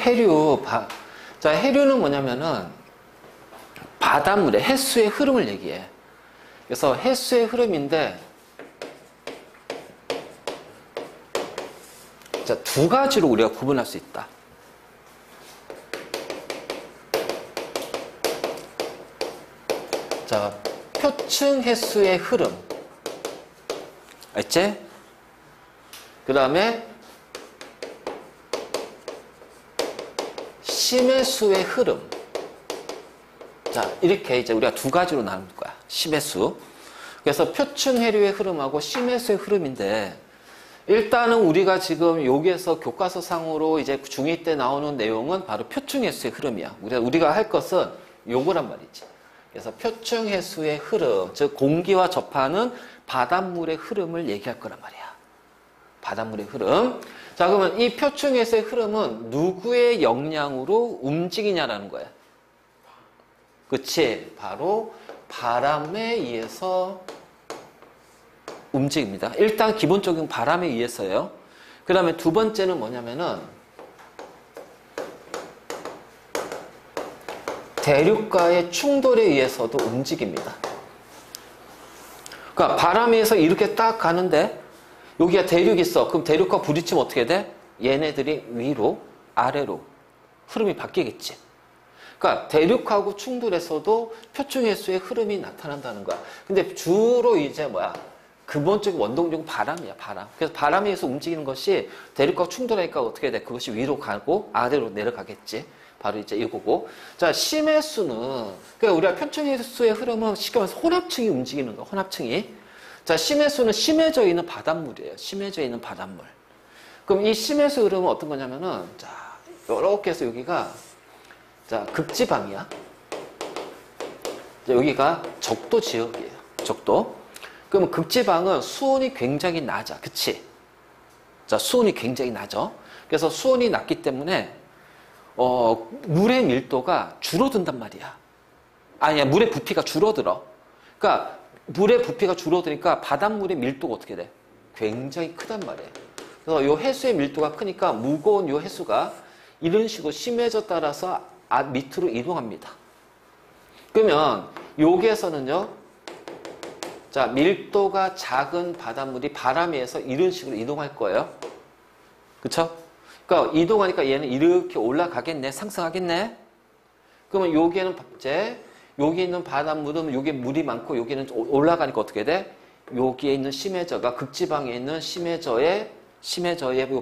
해류. 자, 해류는 뭐냐면은 바닷물의 해수의 흐름을 얘기해. 그래서 해수의 흐름인데, 자, 두 가지로 우리가 구분할 수 있다. 자, 표층 해수의 흐름. 알지? 그 다음에 심해수의 흐름. 자, 이렇게 이제 우리가 두 가지로 나눌 거야. 심해수. 그래서 표층 해류의 흐름하고 심해수의 흐름인데, 일단은 우리가 지금 여기에서 교과서 상으로 이제 중2 때 나오는 내용은 바로 표층 해수의 흐름이야. 우리가 할 것은 요거란 말이지. 그래서 표층 해수의 흐름, 즉 공기와 접하는 바닷물의 흐름을 얘기할 거란 말이야. 바닷물의 흐름. 자, 그러면 이 표층 해수의 흐름은 누구의 영향으로 움직이냐라는 거야. 그치? 바로 바람에 의해서 움직입니다. 일단 기본적인 바람에 의해서예요. 그 다음에 두 번째는 뭐냐면은 대륙과의 충돌에 의해서도 움직입니다. 그러니까 바람에 의해서 이렇게 딱 가는데 여기가 대륙이 있어. 그럼 대륙과 부딪히면 어떻게 돼? 얘네들이 위로, 아래로 흐름이 바뀌겠지. 그러니까 대륙하고 충돌에서도 표층 해수의 흐름이 나타난다는 거야. 근데 주로 이제 뭐야? 근본적인 원동력은 바람이야, 바람. 그래서 바람에 의해서 움직이는 것이 대륙과 충돌하니까 어떻게 돼? 그것이 위로 가고 아래로 내려가겠지. 바로 이제 이거고. 자, 심해수는, 그러니까 우리가 표층 해수의 흐름은 쉽게 말해서 혼합층이 움직이는 거야, 혼합층이. 자, 심해수는 심해져 있는 바닷물이에요. 심해져 있는 바닷물. 그럼 이 심해수 흐름은 어떤 거냐면은, 자, 요렇게 해서 여기가, 자, 극지방이야. 자, 여기가 적도 지역이에요. 적도. 그러면 극지방은 수온이 굉장히 낮아. 그치? 자, 수온이 굉장히 낮아. 그래서 수온이 낮기 때문에, 물의 밀도가 줄어든단 말이야. 아니야, 물의 부피가 줄어들어. 그러니까, 물의 부피가 줄어드니까 바닷물의 밀도가 어떻게 돼? 굉장히 크단 말이에요. 그래서 요 해수의 밀도가 크니까 무거운 요 해수가 이런 식으로 심해져 따라서 밑으로 이동합니다. 그러면 여기에서는요, 자, 밀도가 작은 바닷물이 바람에 의해서 이런 식으로 이동할 거예요. 그쵸? 그러니까 이동하니까 얘는 이렇게 올라가겠네, 상승하겠네. 그러면 여기에는 이제 여기 있는 바닷물은 여기에 물이 많고 여기는 올라가니까 어떻게 돼? 여기에 있는 심해저가 극지방에 있는 심해저의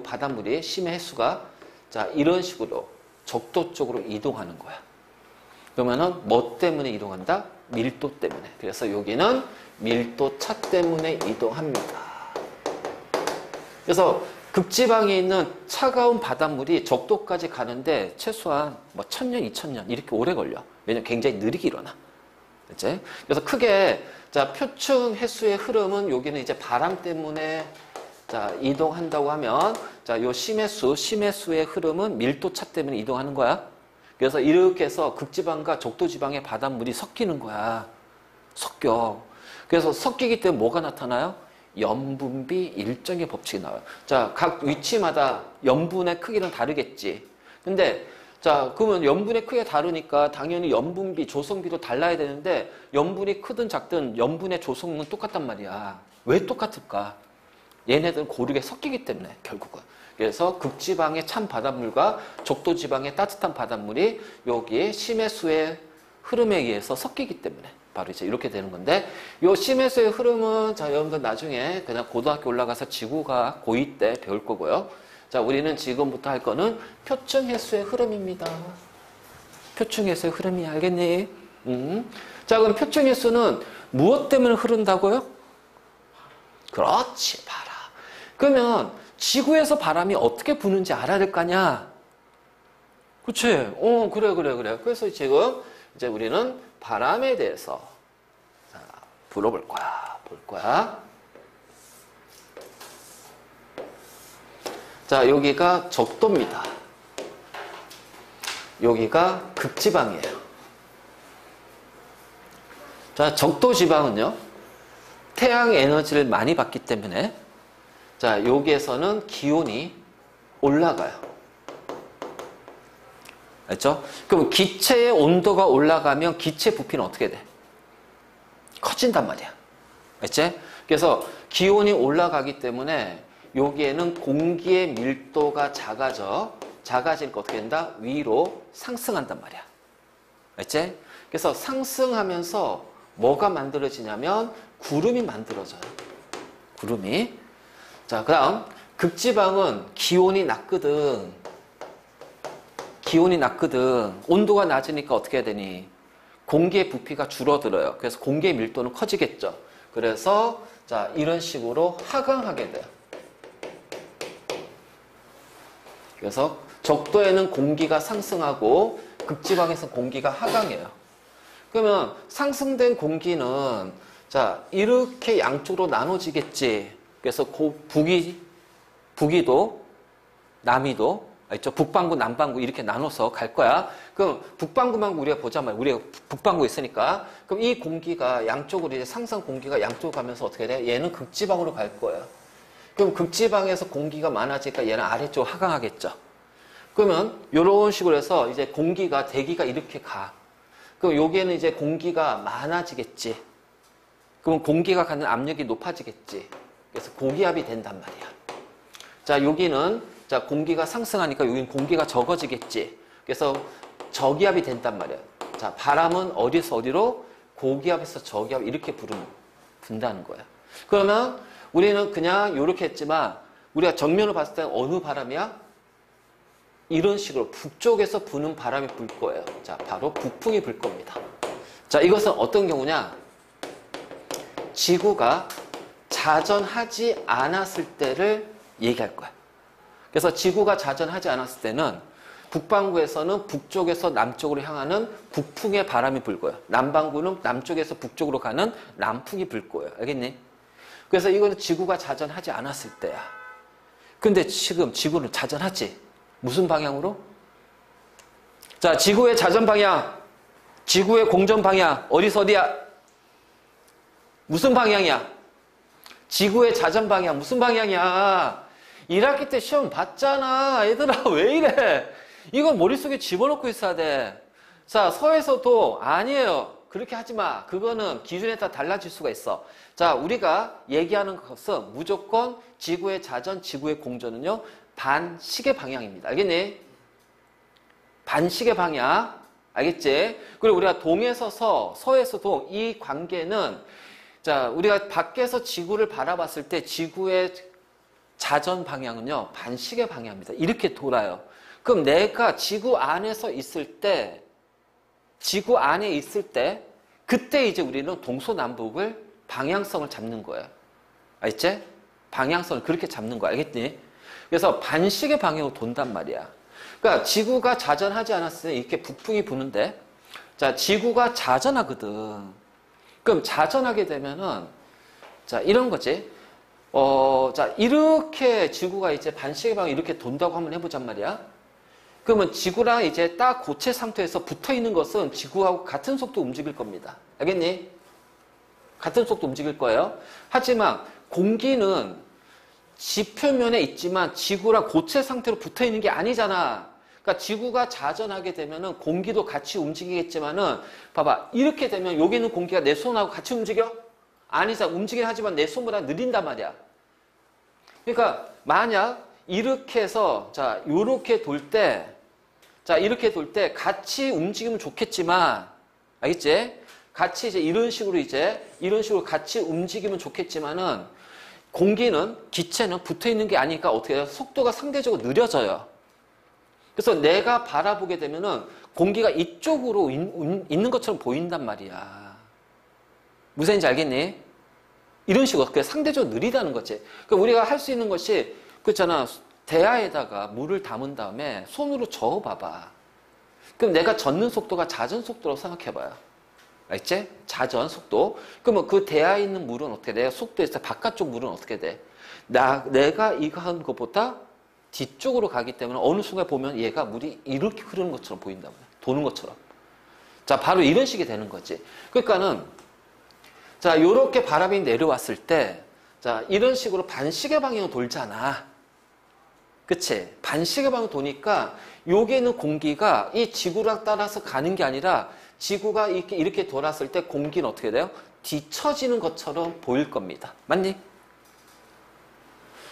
바닷물이 심해 해수가 자, 이런 식으로 적도 쪽으로 이동하는 거야. 그러면은 뭐 때문에 이동한다? 밀도 때문에. 그래서 여기는 밀도 차 때문에 이동합니다. 그래서 극지방에 있는 차가운 바닷물이 적도까지 가는데 최소한 뭐 1000년, 2000년 이렇게 오래 걸려. 왜냐면 굉장히 느리게 일어나. 그치? 그래서 크게 자, 표층 해수의 흐름은 여기는 이제 바람 때문에 자, 이동한다고 하면 자, 요 심해수의 흐름은 밀도 차 때문에 이동하는 거야. 그래서 이렇게 해서 극지방과 적도지방의 바닷물이 섞이는 거야. 섞여. 그래서 섞이기 때문에 뭐가 나타나요? 염분비 일정의 법칙이 나와요. 자, 각 위치마다 염분의 크기는 다르겠지. 근데 자, 그러면 염분의 크기가 다르니까 당연히 염분비, 조성비도 달라야 되는데 염분이 크든 작든 염분의 조성은 똑같단 말이야. 왜 똑같을까? 얘네들은 고르게 섞이기 때문에 결국은. 그래서 극지방의 찬 바닷물과 적도지방의 따뜻한 바닷물이 여기에 심해수의 흐름에 의해서 섞이기 때문에 바로 이제 이렇게 되는 건데, 요 심해수의 흐름은 자, 여러분들 나중에 그냥 고등학교 올라가서 지구과학 고2 때 배울 거고요. 자, 우리는 지금부터 할 거는 표층 해수의 흐름입니다. 표층 해수의 흐름이 알겠니? 자, 그럼 표층 해수는 무엇 때문에 흐른다고요? 그렇지, 바람. 그러면 지구에서 바람이 어떻게 부는지 알아야 될 거 아니야? 그치? 그래. 그래서 지금 이제 우리는 바람에 대해서 자, 불어볼 거야. 볼 거야. 자, 여기가 적도입니다. 여기가 극지방이에요. 자, 적도지방은요, 태양 에너지를 많이 받기 때문에 자, 여기에서는 기온이 올라가요. 알죠? 그럼 기체의 온도가 올라가면 기체 부피는 어떻게 돼? 커진단 말이야. 알지? 그래서 기온이 올라가기 때문에 여기에는 공기의 밀도가 작아지니까 어떻게 된다? 위로 상승한단 말이야. 알지? 그래서 상승하면서 뭐가 만들어지냐면 구름이 만들어져요. 구름이. 자, 그 다음 극지방은 기온이 낮거든. 기온이 낮거든. 온도가 낮으니까 어떻게 해야 되니? 공기의 부피가 줄어들어요. 그래서 공기의 밀도는 커지겠죠. 그래서 자, 이런 식으로 하강하게 돼요. 그래서 적도에는 공기가 상승하고 극지방에서 공기가 하강해요. 그러면 상승된 공기는 자, 이렇게 양쪽으로 나눠지겠지. 그래서 북위도 남위도 있죠? 북반구, 남반구 이렇게 나눠서 갈 거야. 그럼 북반구만 우리가 보자 말이야. 우리가 북반구에 있으니까. 그럼 이 공기가 양쪽으로 이제 상승 공기가 양쪽으로 가면서 어떻게 돼? 얘는 극지방으로 갈 거야. 그럼 극지방에서 공기가 많아지니까 얘는 아래쪽으로 하강하겠죠. 그러면 이런 식으로 해서 이제 공기가 대기가 이렇게 가. 그럼 여기에는 이제 공기가 많아지겠지. 그럼 공기가 가는 압력이 높아지겠지. 그래서 고기압이 된단 말이야. 자, 여기는 자, 공기가 상승하니까 여기는 공기가 적어지겠지. 그래서 저기압이 된단 말이야. 자, 바람은 어디서 어디로? 고기압에서 저기압 이렇게 분다는 거야. 그러면 우리는 그냥 이렇게 했지만 우리가 정면으로 봤을 때 어느 바람이야? 이런 식으로 북쪽에서 부는 바람이 불 거예요. 자, 바로 북풍이 불 겁니다. 자, 이것은 어떤 경우냐? 지구가 자전하지 않았을 때를 얘기할 거야. 그래서 지구가 자전하지 않았을 때는 북반구에서는 북쪽에서 남쪽으로 향하는 북풍의 바람이 불 거예요. 남반구는 남쪽에서 북쪽으로 가는 남풍이 불 거예요. 알겠니? 그래서 이거는 지구가 자전하지 않았을 때야. 근데 지금 지구는 자전하지? 무슨 방향으로? 자, 지구의 자전 방향, 지구의 공전 방향, 어디서 어디야? 무슨 방향이야? 지구의 자전 방향, 무슨 방향이야? 1학기 때 시험 봤잖아. 얘들아, 왜 이래? 이건 머릿속에 집어넣고 있어야 돼. 자, 서에서도 아니에요. 그렇게 하지 마. 그거는 기준에 따라 달라질 수가 있어. 자, 우리가 얘기하는 것은 무조건 지구의 자전, 지구의 공전은요, 반시계 방향입니다. 알겠니? 반시계 방향. 알겠지? 그리고 우리가 동에서 서, 서에서 동, 이 관계는 자, 우리가 밖에서 지구를 바라봤을 때 지구의 자전 방향은요, 반시계 방향입니다. 이렇게 돌아요. 그럼 내가 지구 안에서 있을 때, 지구 안에 있을 때, 그때 이제 우리는 동서남북을 방향성을 잡는 거예요. 알겠지? 방향성을 그렇게 잡는 거 알겠니? 그래서 반시계 방향으로 돈단 말이야. 그러니까 지구가 자전하지 않았을 때 이렇게 북풍이 부는데, 자, 지구가 자전하거든. 그럼 자전하게 되면은, 자, 이런 거지. 자, 이렇게 지구가 이제 반시계 방향 이렇게 돈다고 한번 해보잔 말이야. 그러면 지구랑 이제 딱 고체 상태에서 붙어 있는 것은 지구하고 같은 속도 움직일 겁니다. 알겠니? 같은 속도 움직일 거예요. 하지만 공기는 지표면에 있지만 지구랑 고체 상태로 붙어 있는 게 아니잖아. 그러니까 지구가 자전하게 되면은 공기도 같이 움직이겠지만은 봐봐. 이렇게 되면 여기 있는 공기가 내 손하고 같이 움직여? 아니잖아. 움직이긴 하지만 내 손보다 느린단 말이야. 그러니까 만약 이렇게 해서 자, 요렇게 돌 때 자, 이렇게 돌 때 같이 움직이면 좋겠지만 알겠지? 같이 이제 이런 식으로 같이 움직이면 좋겠지만은 공기는 기체는 붙어 있는 게 아니니까 어떻게 해요? 속도가 상대적으로 느려져요. 그래서 내가 바라보게 되면은 공기가 이쪽으로 있는 것처럼 보인단 말이야. 무슨 얘기인지 알겠니? 이런 식으로 상대적으로 느리다는 거지. 그러니까 우리가 할 수 있는 것이 그렇잖아. 대야에다가 물을 담은 다음에 손으로 저어봐봐. 그럼 내가 젓는 속도가 자전 속도라고 생각해봐요. 알겠지? 자전 속도. 그러면 그 대야에 있는 물은 어떻게 돼? 속도에서 바깥쪽 물은 어떻게 돼? 내가 이거 하는 것보다 뒤쪽으로 가기 때문에 어느 순간 보면 얘가 물이 이렇게 흐르는 것처럼 보인단 말이야. 도는 것처럼. 자, 바로 이런 식이 되는 거지. 그러니까는 자, 요렇게 바람이 내려왔을 때 자, 이런 식으로 반시계 방향으로 돌잖아. 그치? 반시계 방향으로 도니까 여기에 있는 공기가 이 지구랑 따라서 가는 게 아니라 지구가 이렇게 돌았을 때 공기는 어떻게 돼요? 뒤처지는 것처럼 보일 겁니다. 맞니?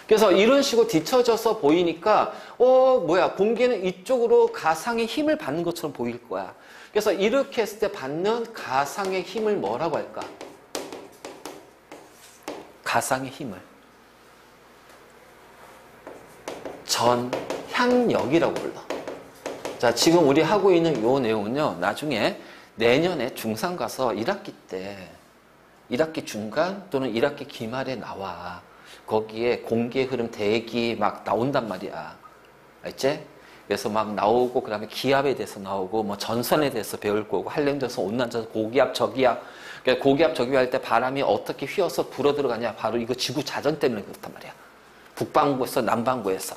그래서 이런 식으로 뒤처져서 보이니까 뭐야, 공기는 이쪽으로 가상의 힘을 받는 것처럼 보일 거야. 그래서 이렇게 했을 때 받는 가상의 힘을 뭐라고 할까? 가상의 힘을 전향력이라고 불러. 자, 지금 우리 하고 있는 요 내용은요, 나중에 내년에 중3 가서 1학기 때 1학기 중간 또는 1학기 기말에 나와. 거기에 공기의 흐름, 대기 막 나온단 말이야. 알지? 그래서 막 나오고, 그 다음에 기압에 대해서 나오고, 뭐 전선에 대해서 배울 거고, 한랭전선, 온난전선, 고기압, 저기압. 그러니까 고기압, 저기압 할 때 바람이 어떻게 휘어서 불어 들어가냐. 바로 이거 지구 자전 때문에 그렇단 말이야. 북반구에서 남반구에서.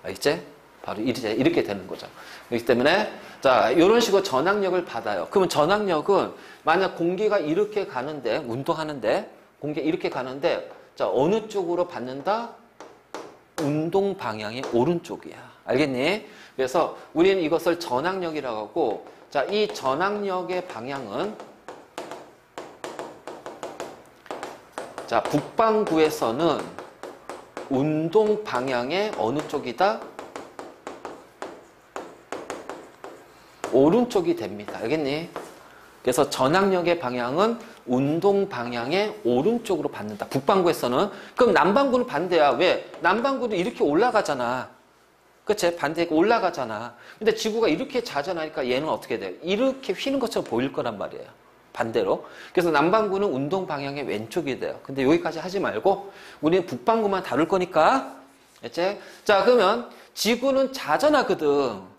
알지? 바로 이렇게 되는 거죠. 그렇기 때문에, 자, 이런 식으로 전항력을 받아요. 그러면 전항력은 만약 공기가 이렇게 가는데, 운동하는데, 공기가 이렇게 가는데, 자, 어느 쪽으로 받는다? 운동 방향의 오른쪽이야. 알겠니? 그래서 우리는 이것을 전항력이라고 하고, 자, 이 전항력의 방향은, 자, 북반구에서는 운동 방향의 어느 쪽이다? 오른쪽이 됩니다. 알겠니? 그래서 전항력의 방향은 운동 방향의 오른쪽으로 받는다. 북반구에서는. 그럼 남반구는 반대야. 왜? 남반구도 이렇게 올라가잖아. 그치? 반대가 올라가잖아. 근데 지구가 이렇게 자전하니까 얘는 어떻게 돼? 이렇게 휘는 것처럼 보일 거란 말이에요. 반대로. 그래서 남반구는 운동 방향의 왼쪽이 돼요. 근데 여기까지 하지 말고 우리는 북반구만 다룰 거니까. 알지? 자, 그러면 지구는 자전하거든.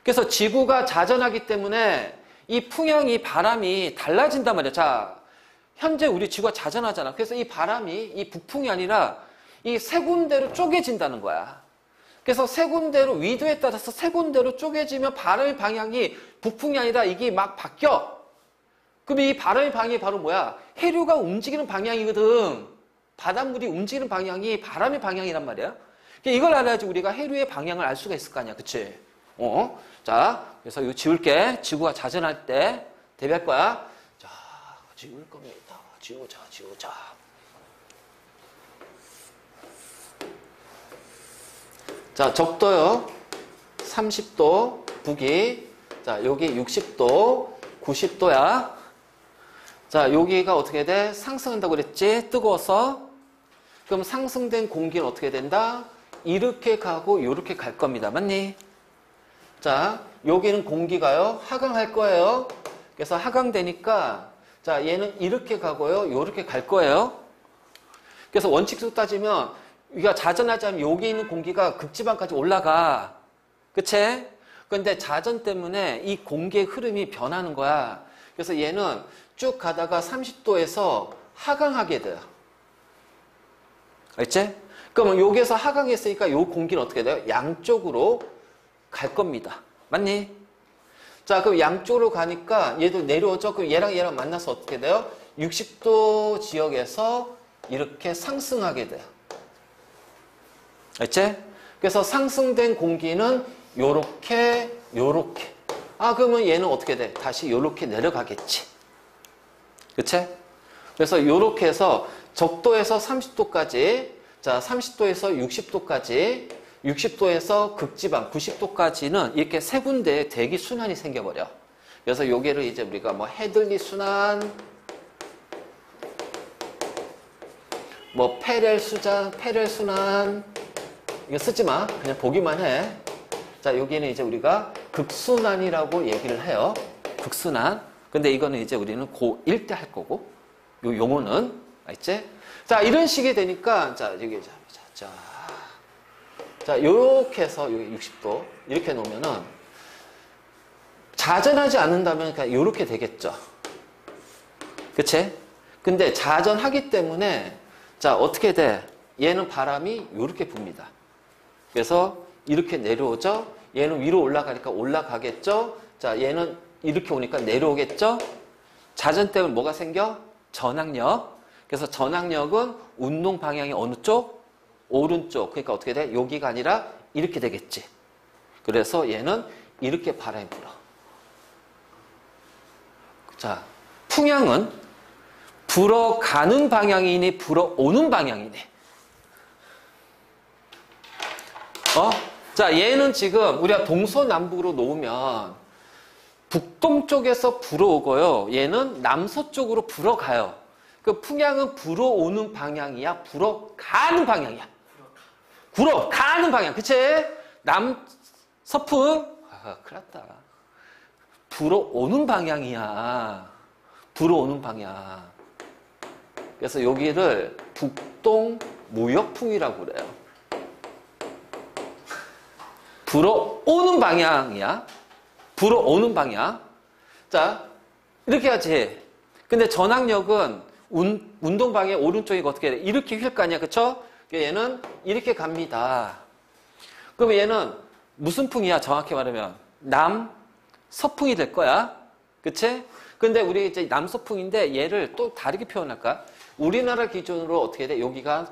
그래서 지구가 자전하기 때문에 이 풍향이, 바람이 달라진단 말이야. 자, 현재 우리 지구가 자전하잖아. 그래서 이 바람이 이 북풍이 아니라 이 세 군데로 쪼개진다는 거야. 그래서 세 군데로, 위도에 따라서 세 군데로 쪼개지면 바람의 방향이 북풍이 아니라 이게 막 바뀌어. 그럼 이 바람의 방향이 바로 뭐야? 해류가 움직이는 방향이거든. 바닷물이 움직이는 방향이 바람의 방향이란 말이야. 이걸 알아야지 우리가 해류의 방향을 알 수가 있을 거 아니야. 그치? 자, 그래서 이거 지울게. 지구가 자전할 때 대비할 거야. 자, 지울 겁니다. 지우자. 자, 적도요. 30도, 북이. 자, 여기 60도, 90도야. 자, 여기가 어떻게 돼? 상승한다고 그랬지? 뜨거워서. 그럼 상승된 공기는 어떻게 된다? 이렇게 가고 이렇게 갈 겁니다. 맞니? 자, 여기는 공기가요, 하강할 거예요. 그래서 하강되니까, 자, 얘는 이렇게 가고요, 이렇게 갈 거예요. 그래서 원칙적으로 따지면, 우리가 자전하자면 여기 있는 공기가 극지방까지 올라가. 그치? 근데 자전 때문에 이 공기의 흐름이 변하는 거야. 그래서 얘는 쭉 가다가 30도에서 하강하게 돼요. 알지? 그러면 여기에서 하강했으니까 이 공기는 어떻게 돼요? 양쪽으로 갈 겁니다. 맞니? 자, 그럼 양쪽으로 가니까 얘도 내려오죠? 그럼 얘랑 만나서 어떻게 돼요? 60도 지역에서 이렇게 상승하게 돼요. 알지? 그래서 상승된 공기는 요렇게. 아, 그러면 얘는 어떻게 돼? 다시 요렇게 내려가겠지. 그치? 그래서 요렇게 해서 적도에서 30도까지, 자, 30도에서 60도까지, 60도에서 극지방 90도까지는 이렇게 세 군데의 대기 순환이 생겨버려. 그래서 여기를 이제 우리가 뭐 헤들리 순환, 뭐 페렐 순환, 이거 쓰지 마. 그냥 보기만 해. 자, 여기는 이제 우리가 극순환이라고 얘기를 해요. 극순환. 근데 이거는 이제 우리는 고1 때 할 거고, 요 용어는, 알지? 자, 이런 식이 되니까, 자, 여기, 자, 요렇게 해서 여기 60도, 이렇게 놓으면은, 자전하지 않는다면 그냥 요렇게 되겠죠. 그치? 근데 자전하기 때문에, 자, 어떻게 돼? 얘는 바람이 요렇게 붑니다. 그래서 이렇게 내려오죠? 얘는 위로 올라가니까 올라가겠죠? 자, 얘는 이렇게 오니까 내려오겠죠? 자전 때문에 뭐가 생겨? 전항력. 그래서 전항력은 운동 방향이 어느 쪽? 오른쪽. 그러니까 어떻게 돼? 여기가 아니라 이렇게 되겠지. 그래서 얘는 이렇게 바람이 불어. 자, 풍향은 불어가는 방향이니 불어오는 방향이니. 자, 얘는 지금 우리가 동서남북으로 놓으면 북동쪽에서 불어오고요. 얘는 남서쪽으로 불어가요. 그 풍향은 불어오는 방향이야? 불어가는 방향이야? 불어가는 방향. 그치? 서풍? 큰일 났다. 불어오는 방향이야. 불어오는 방향. 그래서 여기를 북동 무역풍이라고 그래요. 불어오는 방향이야. 불어오는 방향. 자, 이렇게 하지. 근데 전항력은 운동방향 오른쪽이가 어떻게 돼? 이렇게 휠 거 아니야. 그쵸? 얘는 이렇게 갑니다. 그럼 얘는 무슨 풍이야? 정확히 말하면 남서풍이 될 거야. 그치? 근데 우리 이제 남서풍인데 얘를 또 다르게 표현할까? 우리나라 기준으로 어떻게 돼? 여기가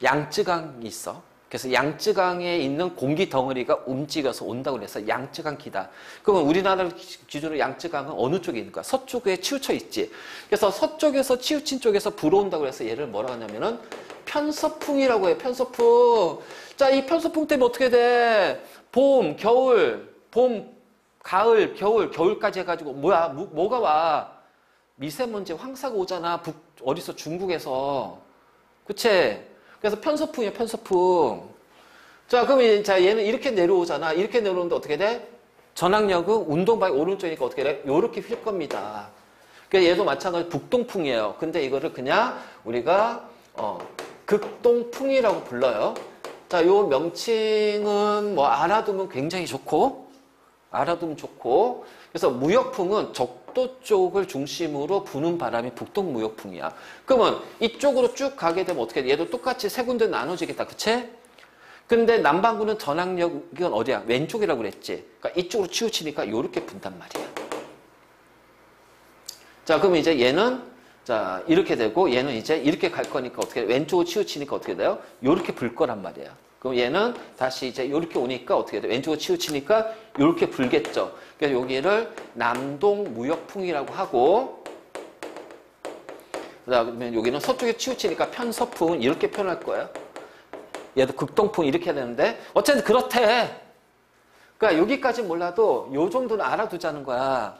양쯔강이 있어. 그래서 양쯔강에 있는 공기 덩어리가 움직여서 온다고 그래서 양쯔강 기다. 그러면 우리나라 기준으로 양쯔강은 어느 쪽에 있는 거야? 서쪽에 치우쳐 있지. 그래서 서쪽에서 치우친 쪽에서 불어온다고 해서 얘를 뭐라고 하냐면은 편서풍이라고 해요. 편서풍. 자, 이 편서풍 때문에 어떻게 돼? 봄, 겨울, 봄, 가을, 겨울까지 해가지고 뭐가 와? 미세먼지, 황사가 오잖아. 어디서? 중국에서. 그치? 그래서 편서풍이야, 편서풍. 자, 그러면 자, 얘는 이렇게 내려오잖아. 이렇게 내려오는데 어떻게 돼? 전항력은 운동방향 오른쪽이니까 어떻게 돼? 요렇게 휠 겁니다. 그러니까 얘도 마찬가지로 북동풍이에요. 근데 이거를 그냥 우리가 극동풍이라고 불러요. 자, 요 명칭은 뭐 알아두면 굉장히 좋고, 그래서 무역풍은 적도 쪽을 중심으로 부는 바람이 북동무역풍이야. 그러면 이쪽으로 쭉 가게 되면 어떻게 돼? 얘도 똑같이 세 군데 나눠지겠다. 그치? 근데 남반구는 전항력은 어디야? 왼쪽이라고 그랬지. 그러니까 이쪽으로 치우치니까 이렇게 분단 말이야. 자, 그러면 이제 얘는 자, 이렇게 되고 얘는 이제 이렇게 갈 거니까 어떻게 돼? 왼쪽으로 치우치니까 어떻게 돼요? 이렇게 불 거란 말이야. 그럼 얘는 다시 이제 이렇게 오니까 어떻게 돼? 왼쪽으로 치우치니까 이렇게 불겠죠. 그래서 여기를 남동 무역풍이라고 하고, 그다음에 여기는 서쪽에 치우치니까 편서풍 이렇게 표현할 거예요. 얘도 극동풍 이렇게 해야 되는데 어쨌든 그렇대. 그러니까 여기까지 몰라도 요 정도는 알아두자는 거야.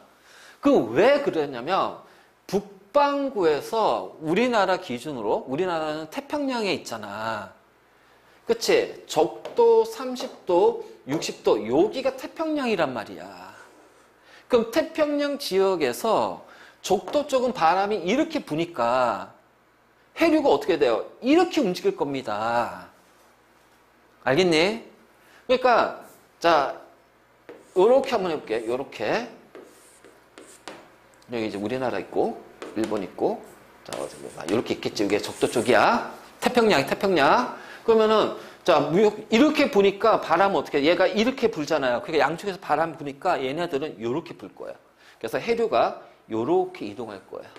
그럼 왜 그러냐면 북반구에서 우리나라 기준으로 우리나라는 태평양에 있잖아. 그치? 적도 30도, 60도, 여기가 태평양이란 말이야. 그럼 태평양 지역에서 적도 쪽은 바람이 이렇게 부니까 해류가 어떻게 돼요? 이렇게 움직일 겁니다. 알겠니? 그러니까, 자, 요렇게 한번 해볼게. 요렇게. 여기 이제 우리나라 있고, 일본 있고, 자, 요렇게 있겠지. 이게 적도 쪽이야. 태평양. 그러면은 자, 이렇게 부니까 바람은 어떻게 해? 얘가 이렇게 불잖아요. 그러니까 양쪽에서 바람 부니까 얘네들은 이렇게 불 거예요. 그래서 해류가 이렇게 이동할 거예요.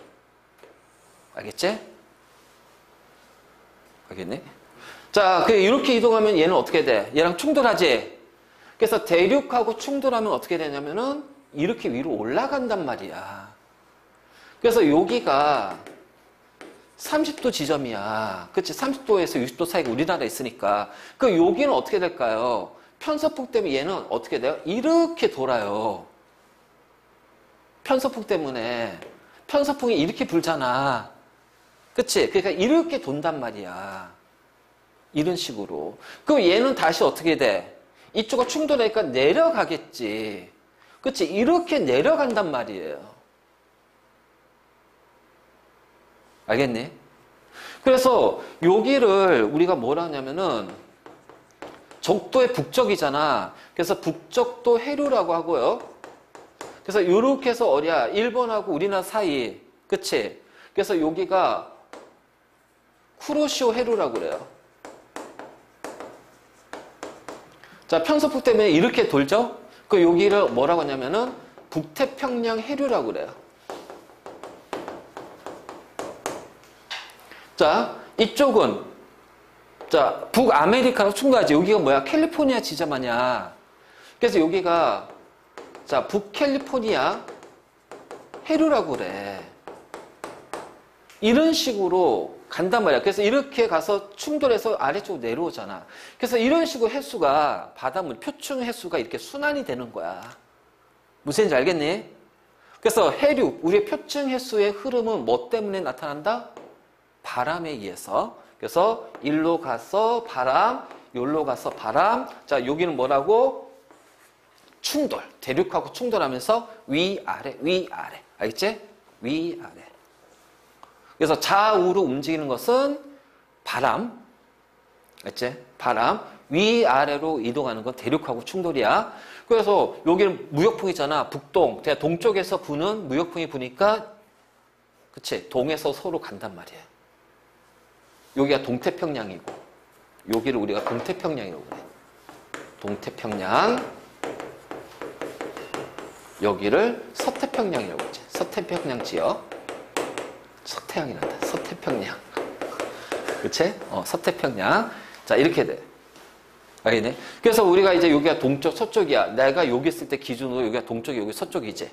알겠지? 알겠니? 자, 이렇게 이동하면 얘는 어떻게 돼? 얘랑 충돌하지? 그래서 대륙하고 충돌하면 어떻게 되냐면은 이렇게 위로 올라간단 말이야. 그래서 여기가 30도 지점이야. 그치? 30도에서 60도 사이가 우리나라에 있으니까. 그 여기는 어떻게 될까요? 편서풍 때문에 얘는 어떻게 돼요? 이렇게 돌아요. 편서풍 때문에. 편서풍이 이렇게 불잖아. 그치? 그러니까 이렇게 돈단 말이야. 이런 식으로. 그럼 얘는 다시 어떻게 돼? 이쪽과 충돌하니까 내려가겠지. 그치? 이렇게 내려간단 말이에요. 알겠니? 그래서 여기를 우리가 뭐라 하냐면은 적도의 북적이잖아. 그래서 북적도 해류라고 하고요. 그래서 이렇게 해서 어디야? 일본하고 우리나라 사이. 그치? 그래서 여기가 쿠로시오 해류라고 그래요. 자, 편서풍 때문에 이렇게 돌죠? 그 여기를 뭐라고 하냐면은 북태평양 해류라고 그래요. 자, 이쪽은 자, 북아메리카로 충돌하지. 여기가 뭐야? 캘리포니아 지점 아니야. 그래서 여기가 자 북캘리포니아 해류라고 그래. 이런 식으로 간단 말이야. 그래서 이렇게 가서 충돌해서 아래쪽으로 내려오잖아. 그래서 이런 식으로 해수가 바닷물 표층 해수가 이렇게 순환이 되는 거야. 무슨 얘기인지 알겠니? 그래서 해류 우리의 표층 해수의 흐름은 뭐 때문에 나타난다? 바람에 의해서. 그래서 일로 가서 바람, 여기로 가서 바람. 자 여기는 뭐라고? 충돌. 대륙하고 충돌하면서 위아래, 위아래. 알겠지? 위아래. 그래서 좌우로 움직이는 것은 바람. 알겠지? 바람. 위아래로 이동하는 건 대륙하고 충돌이야. 그래서 여기는 무역풍이잖아. 북동. 동쪽에서 부는 무역풍이 부니까 그치? 동에서 서로 간단 말이야. 여기가 동태평양이고 여기를 우리가 동태평양이라고 그래. 동태평양. 여기를 서태평양이라고 하지. 서태평양 지역. 서태양이란다. 서태평양. 그치? 서태평양. 자, 이렇게 돼. 알겠네? 그래서 우리가 이제 여기가 동쪽, 서쪽이야. 내가 여기 있을 때 기준으로 여기가 동쪽이, 여기 서쪽이지.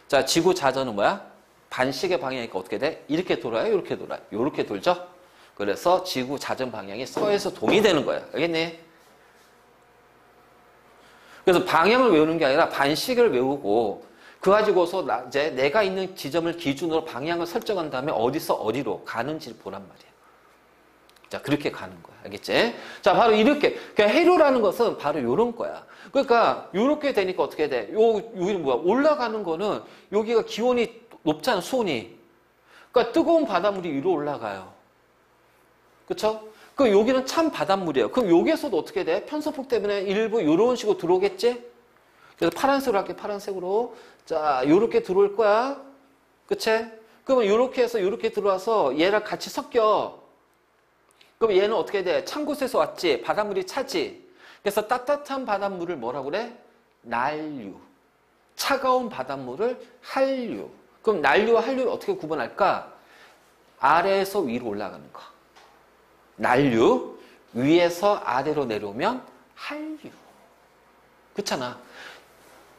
자, 지구 자전은 뭐야? 반시계 방향이니까 어떻게 돼? 이렇게 돌아요? 이렇게 돌아요? 이렇게 돌죠? 그래서 지구 자전 방향이 서에서 동이 되는 거야. 알겠니? 그래서 방향을 외우는 게 아니라 반시계를 외우고 그 가지고서 이제 내가 있는 지점을 기준으로 방향을 설정한 다음에 어디서 어디로 가는지를 보란 말이야. 자, 그렇게 가는 거야. 알겠지? 자, 바로 이렇게. 그러니까 해류라는 것은 바로 요런 거야. 그러니까, 요렇게 되니까 어떻게 돼? 여기는 뭐야? 올라가는 거는 여기가 기온이 높잖아, 수온이. 그러니까 뜨거운 바닷물이 위로 올라가요. 그쵸? 그 여기는 찬 바닷물이에요. 그럼 여기에서도 어떻게 돼? 편서풍 때문에 일부 요런 식으로 들어오겠지? 그래서 파란색으로 할게, 파란색으로. 자, 요렇게 들어올 거야. 그치? 그러면 요렇게 해서 요렇게 들어와서 얘랑 같이 섞여. 그럼 얘는 어떻게 돼? 찬 곳에서 왔지? 바닷물이 차지? 그래서 따뜻한 바닷물을 뭐라고 그래? 난류. 차가운 바닷물을 한류. 그럼 난류와 한류를 어떻게 구분할까? 아래에서 위로 올라가는 거. 난류. 위에서 아래로 내려오면 한류. 그렇잖아.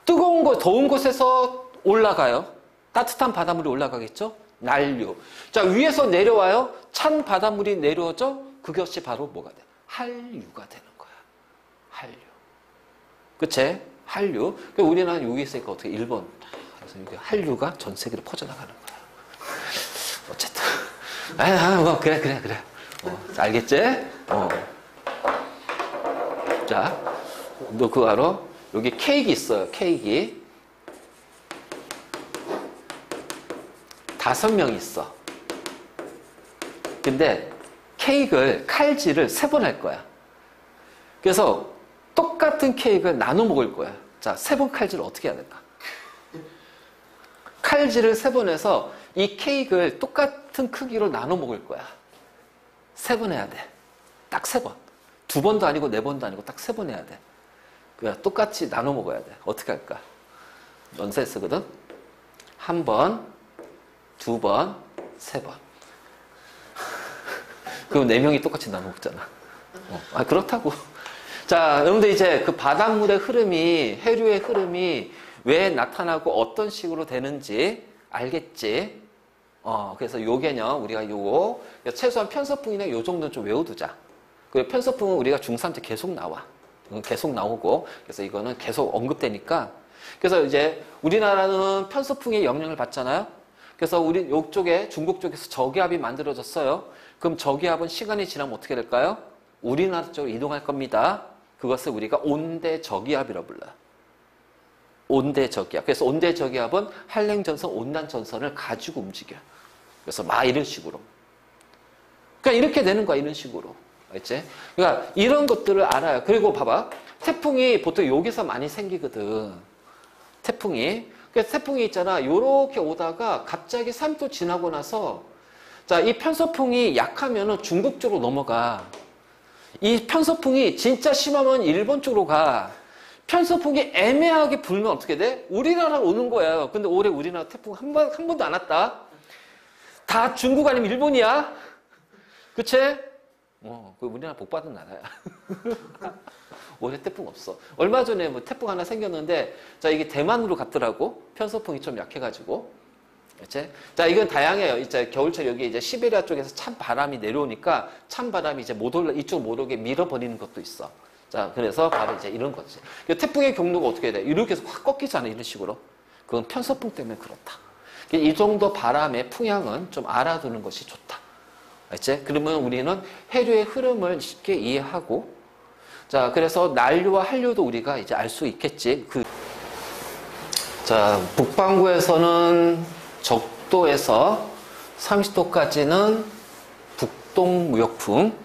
뜨거운 곳, 더운 곳에서 올라가요. 따뜻한 바닷물이 올라가겠죠? 난류. 자, 위에서 내려와요. 찬 바닷물이 내려오죠? 그것이 바로 뭐가 돼? 한류가 되는 거야. 한류. 그치? 한류. 그러니까 우리나라는 여기 있으니까 어떻게 일본. 그래서 여기 한류가 전 세계로 퍼져나가는 거야. 어쨌든. 뭐, 그래. 알겠지? 자, 너 그거 알아? 여기 케이크 있어요. 케이크. 5명 있어. 근데 케이크를 칼질을 3번 할 거야. 그래서 똑같은 케이크를 나눠 먹을 거야. 자, 3번 칼질을 어떻게 해야 될까? 칼질을 3번 해서 이 케이크를 똑같은 크기로 나눠 먹을 거야. 3번 해야 돼. 딱 3번. 2번도 아니고 4번도 아니고 딱 3번 해야 돼. 그냥 똑같이 나눠 먹어야 돼. 어떻게 할까? 넌센스거든? 1번, 2번, 3번. 그럼 4명이 똑같이 나눠 먹잖아. 그렇다고. 자, 여러분들 이제 그 바닷물의 흐름이, 해류의 흐름이 왜 나타나고 어떤 식으로 되는지 알겠지? 그래서 요 개념, 우리가 요거, 최소한 편서풍이나 요 정도는 좀 외워두자. 그 편서풍은 우리가 중3 때 계속 나와. 계속 나오고, 그래서 이거는 계속 언급되니까. 그래서 이제 우리나라는 편서풍의 영향을 받잖아요? 그래서 우리 요쪽에, 중국 쪽에서 저기압이 만들어졌어요. 그럼 저기압은 시간이 지나면 어떻게 될까요? 우리나라 쪽으로 이동할 겁니다. 그것을 우리가 온대저기압이라고 불러요. 온대저기압. 그래서 온대저기압은 한랭전선, 온난전선을 가지고 움직여요. 그래서 막 이런 식으로. 그러니까 이렇게 되는 거야, 이런 식으로. 알겠지? 그러니까 이런 것들을 알아요. 그리고 봐봐. 태풍이 보통 여기서 많이 생기거든. 태풍이. 그래서 태풍이 있잖아. 요렇게 오다가 갑자기 3도 지나고 나서 자, 이 편서풍이 약하면은 중국 쪽으로 넘어가. 이 편서풍이 진짜 심하면 일본 쪽으로 가. 편서풍이 애매하게 불면 어떻게 돼? 우리나라로 오는 거예요. 근데 올해 우리나라 태풍 한 번도 안 왔다. 다 중국 아니면 일본이야. 그치? 그 우리나라 복 받은 나라야. 뭐래 태풍 없어. 얼마 전에 뭐 태풍 하나 생겼는데 자 이게 대만으로 갔더라고. 편서풍이 좀 약해가지고. 그치? 자 이건 다양해요. 이제 겨울철 여기 이제 시베리아 쪽에서 찬 바람이 내려오니까 찬 바람이 이제 못 올라 이쪽 못 오게 밀어버리는 것도 있어. 자 그래서 바로 이제 이런 거지. 태풍의 경로가 어떻게 돼? 이렇게 해서 확 꺾이잖아 이런 식으로. 그건 편서풍 때문에 그렇다. 이 정도 바람의 풍향은 좀 알아두는 것이 좋다. 알지? 그러면 우리는 해류의 흐름을 쉽게 이해하고, 자, 그래서 난류와 한류도 우리가 이제 알 수 있겠지. 자, 북반구에서는 적도에서 30도까지는 북동무역풍,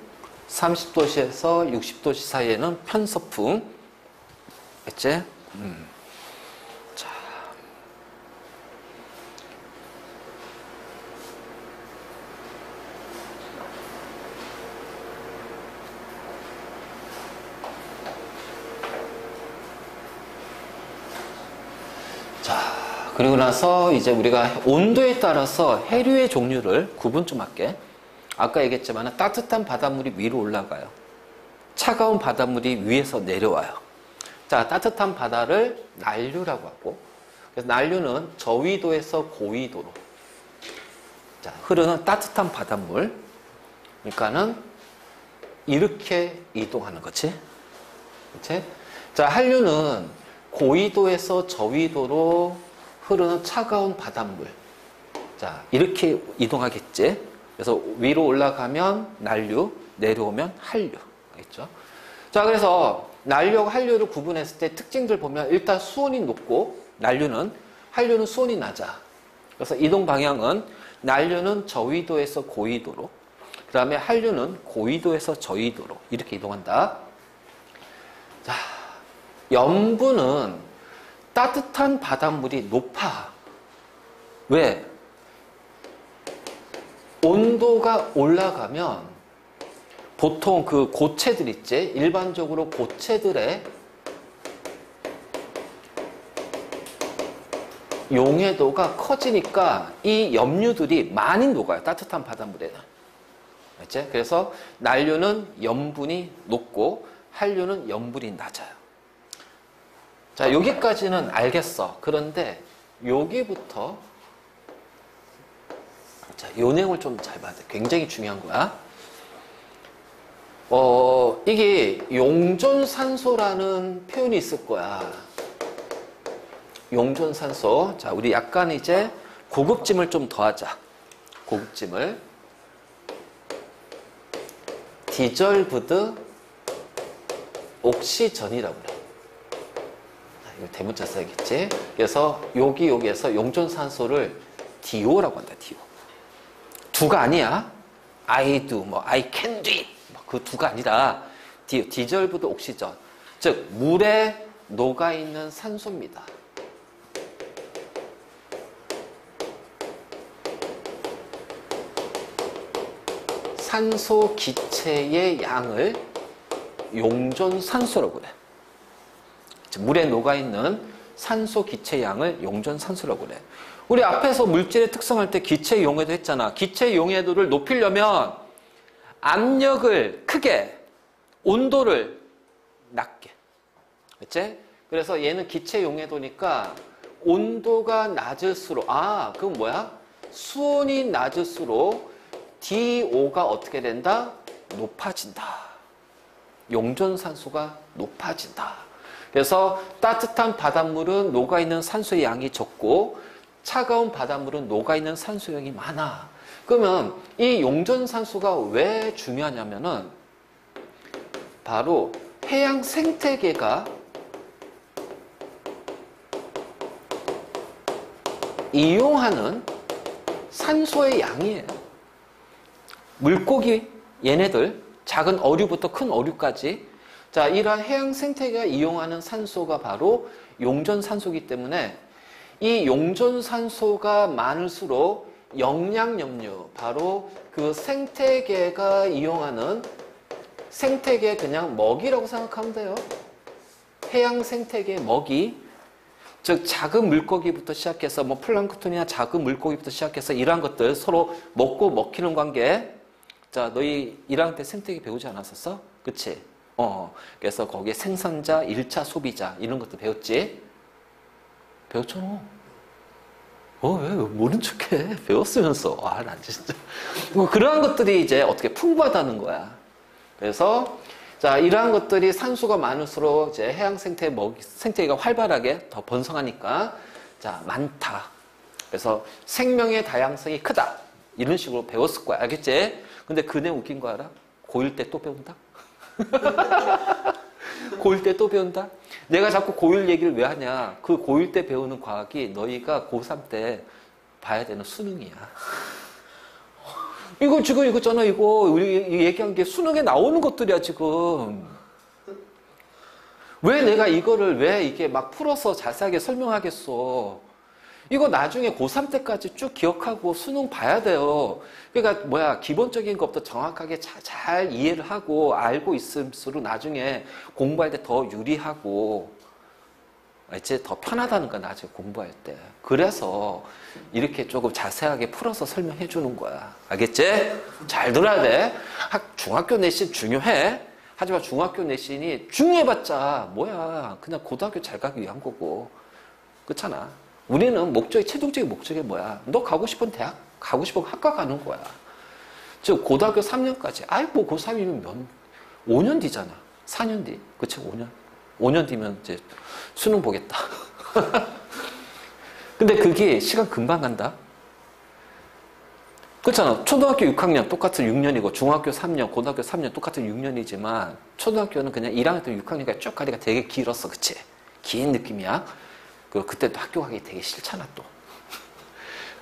30도시에서 60도시 사이에는 편서풍. 알지? 그리고 나서 이제 우리가 온도에 따라서 해류의 종류를 구분 좀 할게. 아까 얘기했지만 따뜻한 바닷물이 위로 올라가요. 차가운 바닷물이 위에서 내려와요. 자, 따뜻한 바다를 난류라고 하고, 그래서 난류는 저위도에서 고위도로 자, 흐르는 따뜻한 바닷물. 그러니까는 이렇게 이동하는 거지. 그치? 자, 한류는 고위도에서 저위도로 흐르는 차가운 바닷물. 자, 이렇게 이동하겠지. 그래서 위로 올라가면 난류, 내려오면 한류. 알겠죠? 자, 그래서 난류와 한류를 구분했을 때 특징들 보면 일단 수온이 높고 한류는 수온이 낮아. 그래서 이동 방향은 난류는 저위도에서 고위도로, 그 다음에 한류는 고위도에서 저위도로 이렇게 이동한다. 자, 염부는 따뜻한 바닷물이 높아. 왜? 온도가 올라가면 보통 그 고체들 있지? 일반적으로 고체들의 용해도가 커지니까 이 염류들이 많이 녹아요. 따뜻한 바닷물에는. 알지? 그래서 난류는 염분이 높고 한류는 염분이 낮아요. 자, 여기까지는 알겠어. 그런데 여기부터 자, 요 내용을 좀 잘 봐야 돼. 굉장히 중요한 거야. 이게 용존산소라는 표현이 있을 거야. 용존산소. 자, 우리 약간 이제 고급짐을 좀 더하자. 고급짐을. 디졸브드 옥시전이라고 그래. 이거 대문자 써야겠지. 그래서 여기에서 용존산소를 DO라고 한다. DO. 두가 아니야. I do, I can do it. 그 두가 아니라 DO, 디졸브드 옥시전. 즉 물에 녹아있는 산소입니다. 산소 기체의 양을 용존산소라고 그래. 물에 녹아있는 산소 기체 양을 용존산소라고 그래. 우리 앞에서 물질의 특성할 때 기체 용해도 했잖아. 기체 용해도를 높이려면 압력을 크게, 온도를 낮게. 그치? 그래서 얘는 기체 용해도니까 온도가 낮을수록, 그럼 뭐야? 수온이 낮을수록 DO가 어떻게 된다? 높아진다. 용존산소가 높아진다. 그래서 따뜻한 바닷물은 녹아있는 산소의 양이 적고 차가운 바닷물은 녹아있는 산소의 양이 많아. 그러면 이 용존산소가 왜 중요하냐면은 바로 해양 생태계가 이용하는 산소의 양이에요. 물고기 얘네들 작은 어류부터 큰 어류까지 자, 이러한 해양 생태계가 이용하는 산소가 바로 용존산소이기 때문에 이 용존산소가 많을수록 영양염류, 바로 그 생태계가 이용하는 생태계 그냥 먹이라고 생각하면 돼요. 해양 생태계 먹이. 즉 작은 물고기부터 시작해서 플랑크톤이나 작은 물고기부터 시작해서 이러한 것들 서로 먹고 먹히는 관계. 자, 너희 1학년 때 생태계 배우지 않았었어? 그치? 그래서 거기에 생산자, 1차 소비자 이런 것도 배웠지? 배웠잖아. 왜 모른 척해? 배웠으면서. 나 진짜. 뭐 그러한 것들이 이제 어떻게 풍부하다는 거야. 그래서 자, 이러한 것들이 산소가 많을수록 이제 해양 생태계가 활발하게 더 번성하니까 자, 많다. 그래서 생명의 다양성이 크다. 이런 식으로 배웠을 거야. 알겠지? 근데 그 내용 웃긴 거 알아? 고1 때 또 배운다? 고1 때 또 배운다? 내가 자꾸 고1 얘기를 왜 하냐? 그 고1 때 배우는 과학이 너희가 고3 때 봐야 되는 수능이야. 이거 지금 이거잖아. 이거 우리 얘기한 게 수능에 나오는 것들이야 지금. 왜 내가 이거를 왜 이게 막 풀어서 자세하게 설명하겠어? 이거 나중에 고3 때까지 쭉 기억하고 수능 봐야 돼요. 그러니까 기본적인 것부터 정확하게 잘 이해를 하고 알고 있을수록 나중에 공부할 때 더 유리하고 이제 더 편하다는 거야, 나중에 공부할 때. 그래서 이렇게 조금 자세하게 풀어서 설명해 주는 거야. 알겠지? 잘 들어야 돼. 중학교 내신 중요해. 하지만 중학교 내신이 중요해봤자 뭐야. 그냥 고등학교 잘 가기 위한 거고. 그렇잖아. 우리는 최종적인 목적이 뭐야? 너 가고 싶은 대학, 가고 싶은 학과 가는 거야. 즉, 고등학교 3년까지. 뭐 고3이면 5년 뒤잖아. 4년 뒤. 그치, 5년. 5년 뒤면 이제 수능 보겠다. 근데 그게 시간 금방 간다? 그렇잖아. 초등학교 6학년 똑같은 6년이고, 중학교 3년, 고등학교 3년 똑같은 6년이지만, 초등학교는 그냥 1학년 때 6학년까지 쭉 가니까 되게 길었어. 그치? 긴 느낌이야. 그때도 학교 가기 되게 싫잖아, 또.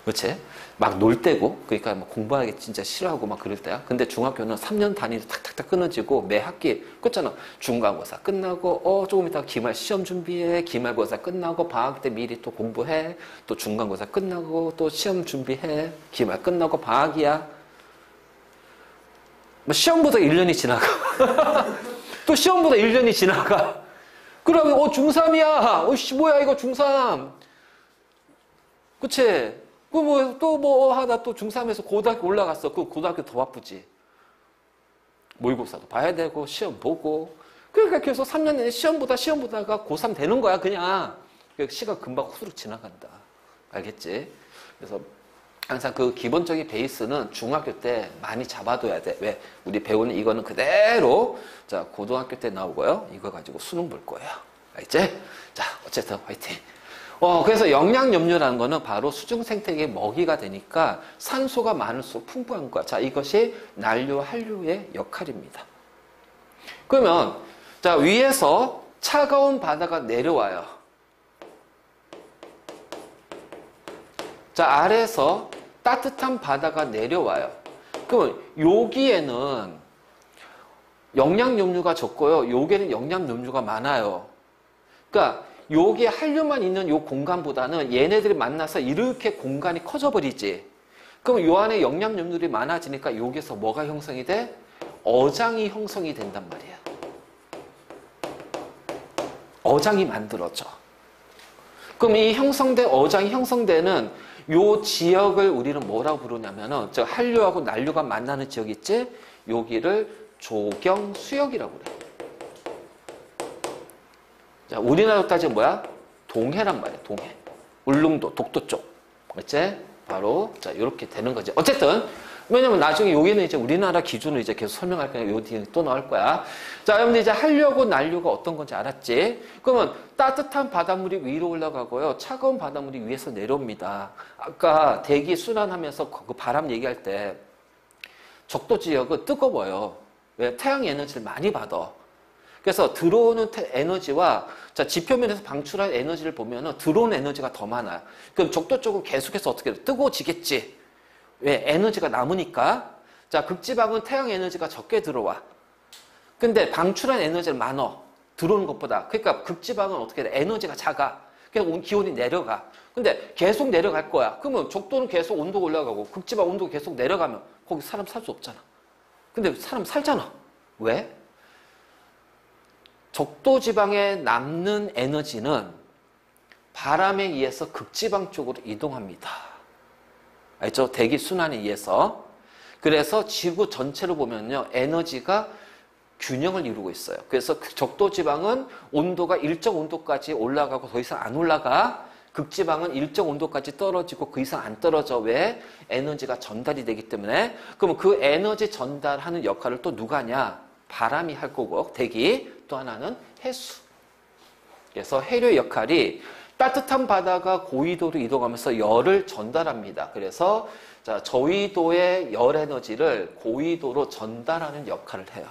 그치? 막 놀 때고, 그러니까 막 공부하기 진짜 싫어하고 막 그럴 때야. 근데 중학교는 3년 단위로 탁탁탁 끊어지고, 매 학기, 그렇잖아. 중간고사 끝나고, 조금 있다가 기말 시험 준비해. 기말고사 끝나고, 방학 때 미리 또 공부해. 또 중간고사 끝나고, 또 시험 준비해. 기말 끝나고, 방학이야. 뭐 시험보다 1년이 지나가. 또 시험보다 1년이 지나가. 그러면, 중3이야. 뭐야, 이거 중3. 그치? 하다 또 중3에서 고등학교 올라갔어. 그 고등학교 더 바쁘지. 모의고사도 봐야 되고, 시험 보고. 그러니까 계속 3년 내내 시험 보다가 고3 되는 거야, 그냥. 시간 금방 후루룩 지나간다. 알겠지? 그래서 항상 그 기본적인 베이스는 중학교 때 많이 잡아둬야 돼. 왜? 우리 배우는 이거는 그대로, 자, 고등학교 때 나오고요. 이거 가지고 수능 볼 거예요. 알겠지? 자, 어쨌든 화이팅. 그래서 영양염료라는 거는 바로 수중 생태계의 먹이가 되니까 산소가 많을수록 풍부한 거야. 자, 이것이 난류, 한류의 역할입니다. 그러면, 자, 위에서 차가운 바다가 내려와요. 자, 아래에서 따뜻한 바다가 내려와요. 그러면 여기에는 영양염류가 적고요. 여기에는 영양염류가 많아요. 그러니까 여기에 한류만 있는 요 공간보다는 얘네들이 만나서 이렇게 공간이 커져버리지. 그럼 요 안에 영양염류들이 많아지니까 여기서 뭐가 형성이 돼? 어장이 형성이 된단 말이야. 어장이 만들어져. 그럼 이 형성된 어장이 형성되는 요 지역을 우리는 뭐라고 부르냐면은 저 한류하고 난류가 만나는 지역 있지? 여기를 조경수역이라고 그래. 자, 우리나라 따지면 뭐야? 동해란 말이야, 동해. 울릉도, 독도 쪽. 그치? 바로, 자, 이렇게 되는 거지. 어쨌든, 왜냐면 나중에 여기는 이제 우리나라 기준으로 이제 계속 설명할 거야. 요 뒤에 또 나올 거야. 자, 여러분들 이제 한류하고 난류가 어떤 건지 알았지? 그러면 따뜻한 바닷물이 위로 올라가고요. 차가운 바닷물이 위에서 내려옵니다. 아까 대기 순환하면서 그 바람 얘기할 때 적도 지역은 뜨거워요. 왜? 태양 에너지를 많이 받아. 그래서 들어오는 에너지와 자, 지표면에서 방출한 에너지를 보면은 들어오는 에너지가 더 많아요. 그럼 적도 쪽은 계속해서 어떻게 돼? 뜨거워지겠지. 왜? 에너지가 남으니까. 자, 극지방은 태양 에너지가 적게 들어와. 근데 방출한 에너지는 많어. 들어오는 것보다. 그러니까 극지방은 어떻게 돼? 에너지가 작아. 그냥 기온이 내려가. 근데 계속 내려갈 거야. 그러면 적도는 계속 온도가 올라가고 극지방 온도가 계속 내려가면 거기 사람 살 수 없잖아. 근데 사람 살잖아. 왜? 적도 지방에 남는 에너지는 바람에 의해서 극지방 쪽으로 이동합니다. 알죠? 대기 순환에 의해서. 그래서 지구 전체로 보면요. 에너지가 균형을 이루고 있어요. 그래서 적도지방은 온도가 일정 온도까지 올라가고 더 이상 안 올라가. 극지방은 일정 온도까지 떨어지고 그 이상 안 떨어져. 왜? 에너지가 전달이 되기 때문에. 그러면 그 에너지 전달하는 역할을 또 누가 하냐? 바람이 할 거고, 대기. 또 하나는 해수. 그래서 해류의 역할이 따뜻한 바다가 고위도로 이동하면서 열을 전달합니다. 그래서 자, 저위도의 열 에너지를 고위도로 전달하는 역할을 해요.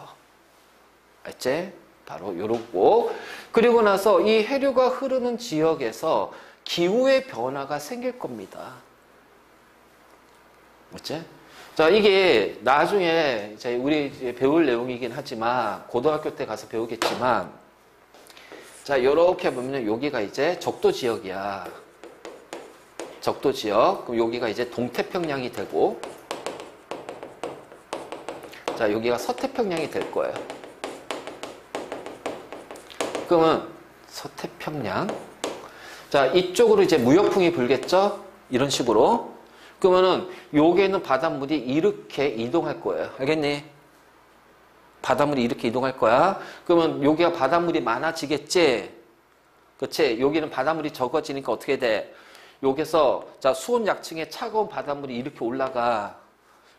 알지? 바로 요렇고. 그리고 나서 이 해류가 흐르는 지역에서 기후의 변화가 생길 겁니다. 맞지? 자, 이게 나중에 이제 우리 배울 내용이긴 하지만 고등학교 때 가서 배우겠지만, 자, 요렇게 보면 여기가 이제 적도 지역이야. 적도 지역. 그럼 여기가 이제 동태평양이 되고, 자, 여기가 서태평양이 될 거예요. 그러면 서태평양. 자, 이쪽으로 이제 무역풍이 불겠죠? 이런 식으로. 그러면은 여기에 있는 바닷물이 이렇게 이동할 거예요. 알겠니? 바닷물이 이렇게 이동할 거야. 그러면 여기가 바닷물이 많아지겠지? 그치? 여기는 바닷물이 적어지니까 어떻게 돼? 여기서 자, 수온 약층의 차가운 바닷물이 이렇게 올라가.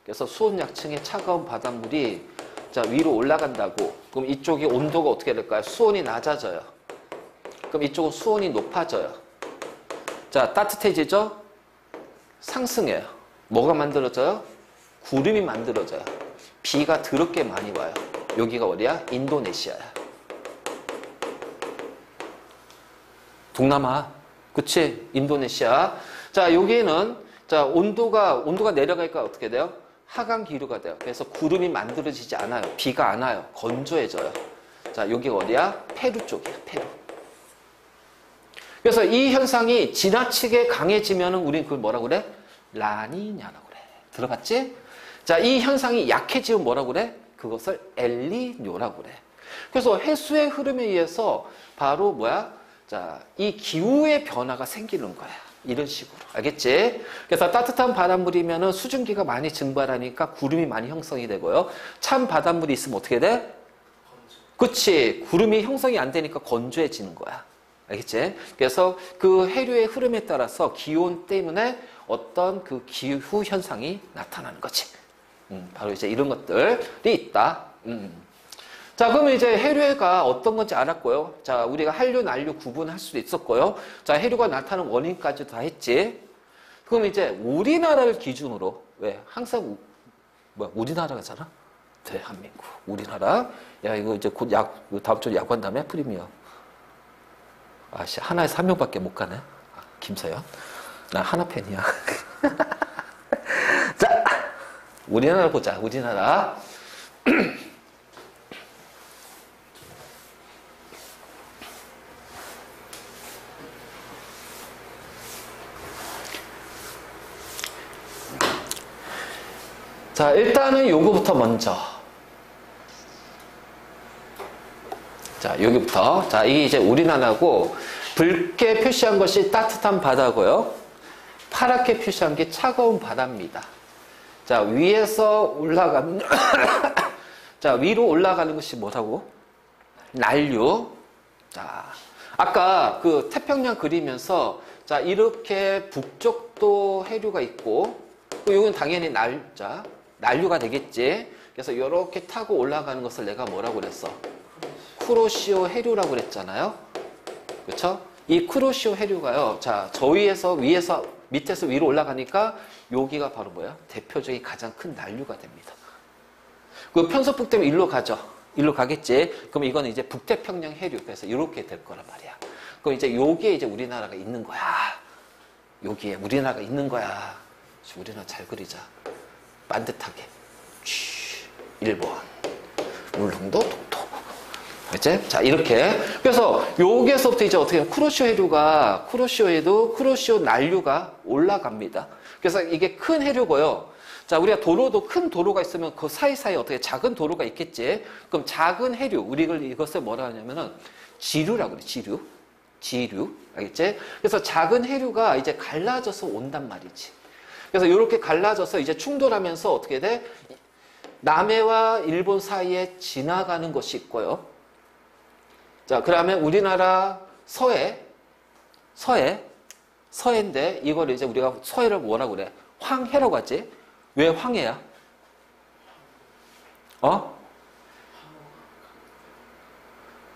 그래서 수온 약층의 차가운 바닷물이 자, 위로 올라간다고. 그럼 이쪽이 온도가 어떻게 될까요? 수온이 낮아져요. 그럼 이쪽은 수온이 높아져요. 자, 따뜻해지죠? 상승해요. 뭐가 만들어져요? 구름이 만들어져요. 비가 더럽게 많이 와요. 여기가 어디야? 인도네시아야. 동남아. 그치? 인도네시아. 자, 여기는 자, 온도가 내려가니까 어떻게 돼요? 하강 기류가 돼요. 그래서 구름이 만들어지지 않아요. 비가 안 와요. 건조해져요. 자, 여기가 어디야? 페루 쪽이야. 페루. 그래서 이 현상이 지나치게 강해지면은 우리는 그걸 뭐라고 그래? 라니냐라고 그래. 들어봤지? 자, 이 현상이 약해지면 뭐라고 그래? 그것을 엘니뇨라고 그래. 그래서 해수의 흐름에 의해서 바로 뭐야? 자, 이 기후의 변화가 생기는 거야. 이런 식으로. 알겠지? 그래서 따뜻한 바닷물이면은 수증기가 많이 증발하니까 구름이 많이 형성이 되고요. 찬 바닷물이 있으면 어떻게 돼? 그치. 구름이 형성이 안 되니까 건조해지는 거야. 알겠지? 그래서 그 해류의 흐름에 따라서 기온 때문에 어떤 그 기후 현상이 나타나는 거지. 바로 이제 이런 것들이 있다. 자, 그러면 이제 해류가 어떤 건지 알았고요. 자, 우리가 한류, 난류 구분할 수도 있었고요. 자, 해류가 나타나는 원인까지 다 했지. 그럼 이제 우리나라를 기준으로, 왜? 항상, 우리나라가잖아? 대한민국. 우리나라. 야, 이거 이제 곧 다음 주에 야구한다며? 프리미어. 아씨, 하나에서 한 명밖에 못 가네. 김서연. 나 하나 팬이야. 자, 우리나라 보자. 우리나라. 자, 일단은 요거부터 먼저. 자, 여기부터. 자, 이게 이제 우리나라고, 붉게 표시한 것이 따뜻한 바다고요. 파랗게 표시한 게 차가운 바다입니다. 자, 위에서 올라가는, 자, 위로 올라가는 것이 뭐라고? 난류. 자, 아까 그 태평양 그리면서, 자, 이렇게 북쪽도 해류가 있고, 여기는 당연히 난류가 되겠지. 그래서 이렇게 타고 올라가는 것을 내가 뭐라고 그랬어? 쿠로시오 해류라고 그랬잖아요. 그렇죠? 이 쿠로시오 해류가요. 자, 위에서 밑에서 위로 올라가니까 여기가 바로 뭐야? 대표적인 가장 큰 난류가 됩니다. 그 편서풍 때문에 일로 가죠. 일로 가겠지. 그럼 이거는 이제 북태평양 해류. 그래서 이렇게 될 거란 말이야. 그럼 이제 여기에 이제 우리나라가 있는 거야. 여기에 우리나라가 있는 거야. 우리나라 잘 그리자. 반듯하게. 일본. 울릉도, 독도. 그치? 자, 이렇게. 그래서 여기에서부터 이제 어떻게 하면 쿠로시오 난류가 올라갑니다. 그래서 이게 큰 해류고요. 자, 우리가 도로도 큰 도로가 있으면 그 사이사이에 어떻게 작은 도로가 있겠지? 그럼 작은 해류, 우리가 이것을 뭐라 하냐면은 지류라고 그래, 지류. 지류. 알겠지? 그래서 작은 해류가 이제 갈라져서 온단 말이지. 그래서 이렇게 갈라져서 이제 충돌하면서 어떻게 돼? 남해와 일본 사이에 지나가는 것이 있고요. 자, 그러면 우리나라 서해인데 이걸 이제 우리가 서해를 뭐라고 그래? 황해라고 하지? 왜 황해야?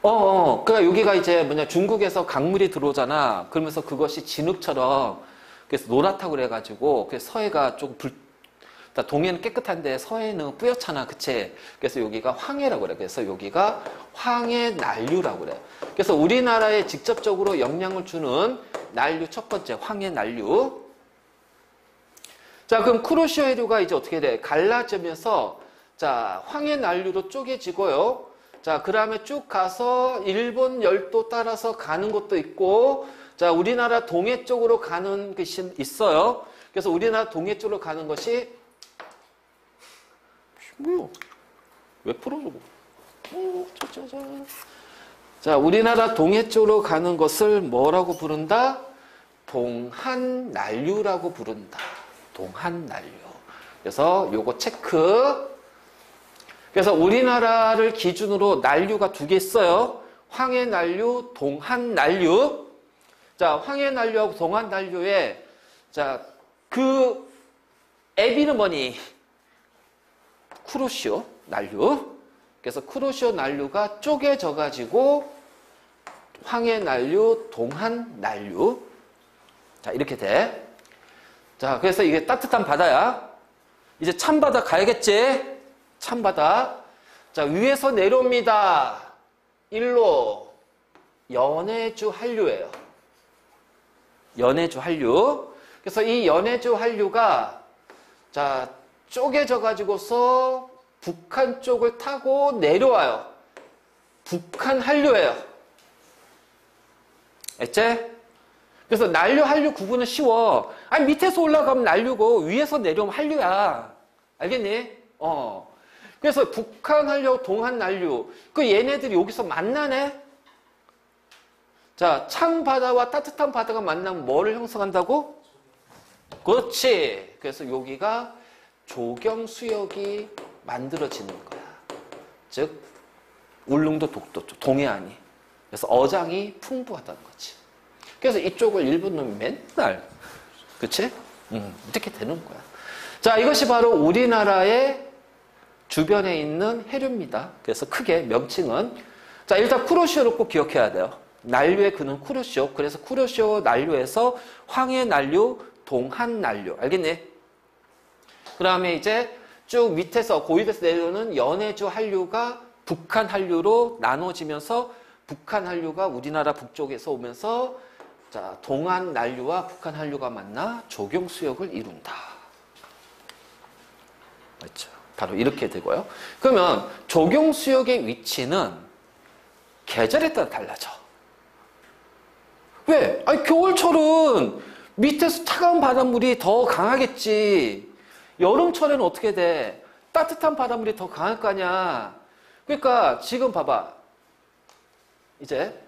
그러니까 여기가 이제 뭐냐, 중국에서 강물이 들어오잖아. 그러면서 그것이 진흙처럼, 그래서 노랗다고 그래가지고, 그래서 서해가 좀 동해는 깨끗한데 서해는 뿌옇잖아. 그치? 그래서 여기가 황해라고 그래. 그래서 여기가 황해난류라고 그래. 그래서 우리나라에 직접적으로 영향을 주는 난류 첫 번째, 황해난류. 자, 그럼 쿠로시오 해류가 이제 어떻게 돼? 갈라지면서, 자, 황해난류로 쪼개지고요. 자, 그 다음에 쭉 가서 일본 열도 따라서 가는 것도 있고, 자, 우리나라 동해 쪽으로 가는 것이 있어요. 그래서 우리나라 동해 쪽으로 가는 것이, 뭐야? 왜 풀어주고? 자, 우리나라 동해 쪽으로 가는 것을 뭐라고 부른다? 동한난류라고 부른다. 동한난류. 그래서 요거 체크. 그래서 우리나라를 기준으로 난류가 두 개 있어요. 황해난류, 동한난류. 자, 황해난류하고 동한난류에, 자, 그 애비는 뭐니? 쿠로시오 난류. 그래서 쿠로시오 난류가 쪼개져 가지고 황해난류, 동한난류. 자, 이렇게 돼. 자, 그래서 이게 따뜻한 바다야. 이제 찬바다 가야겠지? 찬바다. 자, 위에서 내려옵니다. 일로 연해주 한류예요. 연해주 한류. 그래서 이 연해주 한류가, 자, 쪼개져 가지고서 북한 쪽을 타고 내려와요. 북한 한류예요. 알지? 그래서 난류, 한류 구분은 쉬워. 아니, 밑에서 올라가면 난류고 위에서 내려오면 한류야. 알겠니? 그래서 북한 한류, 동한 난류. 그 얘네들이 여기서 만나네? 자, 찬 바다와 따뜻한 바다가 만나면 뭐를 형성한다고? 그렇지. 그래서 여기가 조경수역이 만들어지는 거야. 즉, 울릉도 독도 쪽, 동해안이. 그래서 어장이 풍부하다는 거지. 그래서 이쪽을 일본 놈이 맨날, 그치? 이렇게 되는 거야. 자, 이것이 바로 우리나라의 주변에 있는 해류입니다. 그래서 크게 명칭은, 자, 일단 쿠로시오를 꼭 기억해야 돼요. 난류의 근은 쿠로시오. 그래서 쿠로시오 난류에서 황해난류, 동한난류. 알겠니? 그 다음에 이제 쭉 밑에서 고위에서 내려오는 연해주 한류가 북한 한류로 나눠지면서 북한 한류가 우리나라 북쪽에서 오면서, 자, 동한 난류와 북한 한류가 만나 조경수역을 이룬다. 맞죠? 바로 이렇게 되고요. 그러면 조경수역의 위치는 계절에 따라 달라져. 왜? 아니, 겨울철은 밑에서 차가운 바닷물이 더 강하겠지. 여름철에는 어떻게 돼? 따뜻한 바닷물이 더 강할 거 아니야. 그러니까 지금 봐봐. 이제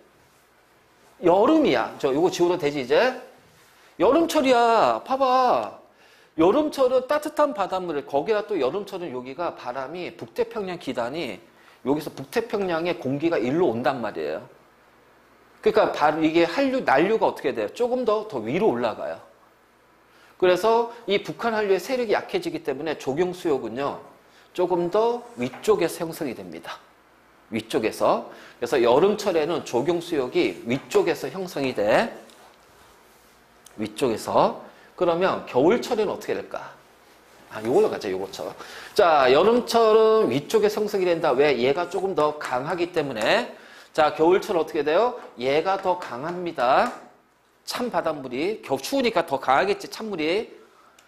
여름이야. 요거 지워도 되지, 이제? 여름철이야. 봐봐. 여름철은 따뜻한 바닷물을, 거기다 또 여름철은 여기가 바람이 북태평양 기단이, 여기서 북태평양의 공기가 일로 온단 말이에요. 그러니까 바로 이게 난류가 어떻게 돼요? 조금 더 위로 올라가요. 그래서 이 북한 한류의 세력이 약해지기 때문에 조경수역은요, 조금 더 위쪽에서 형성이 됩니다. 위쪽에서. 그래서 여름철에는 조경수역이 위쪽에서 형성이 돼. 위쪽에서. 그러면 겨울철에는 어떻게 될까? 요걸로 가자, 요거처럼. 자, 여름철은 위쪽에서 형성이 된다. 왜? 얘가 조금 더 강하기 때문에. 자, 겨울철은 어떻게 돼요? 얘가 더 강합니다. 찬 바닷물이. 추우니까 더 강하겠지, 찬물이.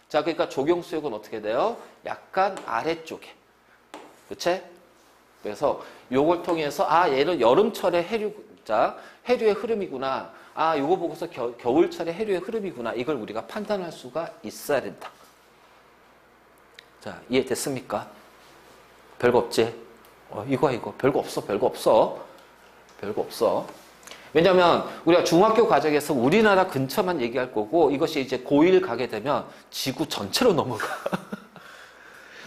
자, 그러니까 조경수역은 어떻게 돼요? 약간 아래쪽에. 그치? 그래서 요걸 통해서, 얘는 여름철의 해류의 흐름이구나. 요거 보고서 겨울철의 해류의 흐름이구나. 이걸 우리가 판단할 수가 있어야 된다. 자, 이해됐습니까? 별거 없지? 이거. 별거 없어. 왜냐면 우리가 중학교 과정에서 우리나라 근처만 얘기할 거고, 이것이 이제 고1 가게 되면 지구 전체로 넘어가.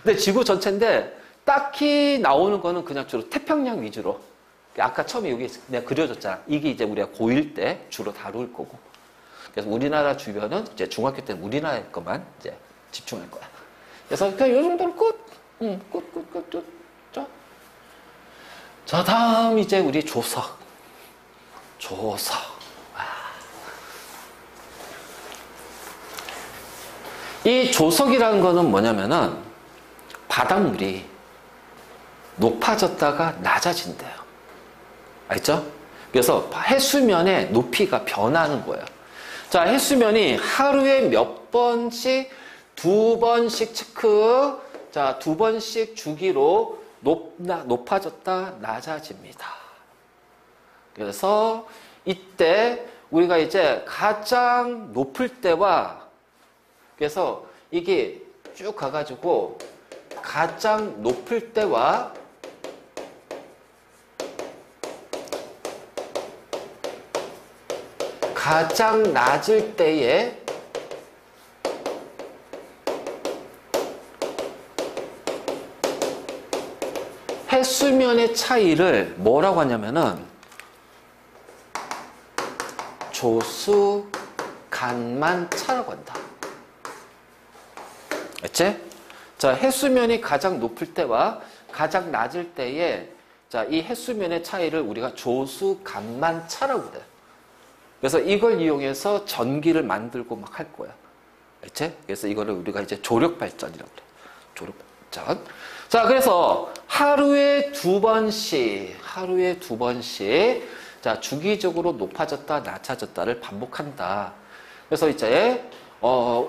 근데 지구 전체인데 딱히 나오는 거는 그냥 주로 태평양 위주로. 아까 처음에 여기 내가 그려줬잖아. 이게 이제 우리가 고1 때 주로 다룰 거고. 그래서 우리나라 주변은 이제 중학교 때는 우리나라 것만 이제 집중할 거야. 그래서 그냥 요 정도로 끝. 끝. 자, 다음 이제 우리 조석. 이 조석이라는 거는 뭐냐면은 바닷물이 높아졌다가 낮아진대요. 알죠? 그래서 해수면의 높이가 변하는 거예요. 자, 해수면이 하루에 몇 번씩, 2번씩 체크, 자, 2번씩 주기로 높아졌다, 낮아집니다. 그래서 이때 우리가 이제 가장 높을 때와, 그래서 이게 쭉 가가지고 가장 높을 때와 가장 낮을 때의 해수면의 차이를 뭐라고 하냐면은 조수간만차라고 한다. 알지? 자, 해수면이 가장 높을 때와 가장 낮을 때에 자, 이 해수면의 차이를 우리가 조수간만차라고 그래. 그래서 이걸 이용해서 전기를 만들고 막 할 거야. 알지? 그래서 이거를 우리가 이제 조력발전이라고 그래. 조력발전. 자, 그래서 하루에 2번씩, 자, 주기적으로 높아졌다, 낮아졌다를 반복한다. 그래서 이제,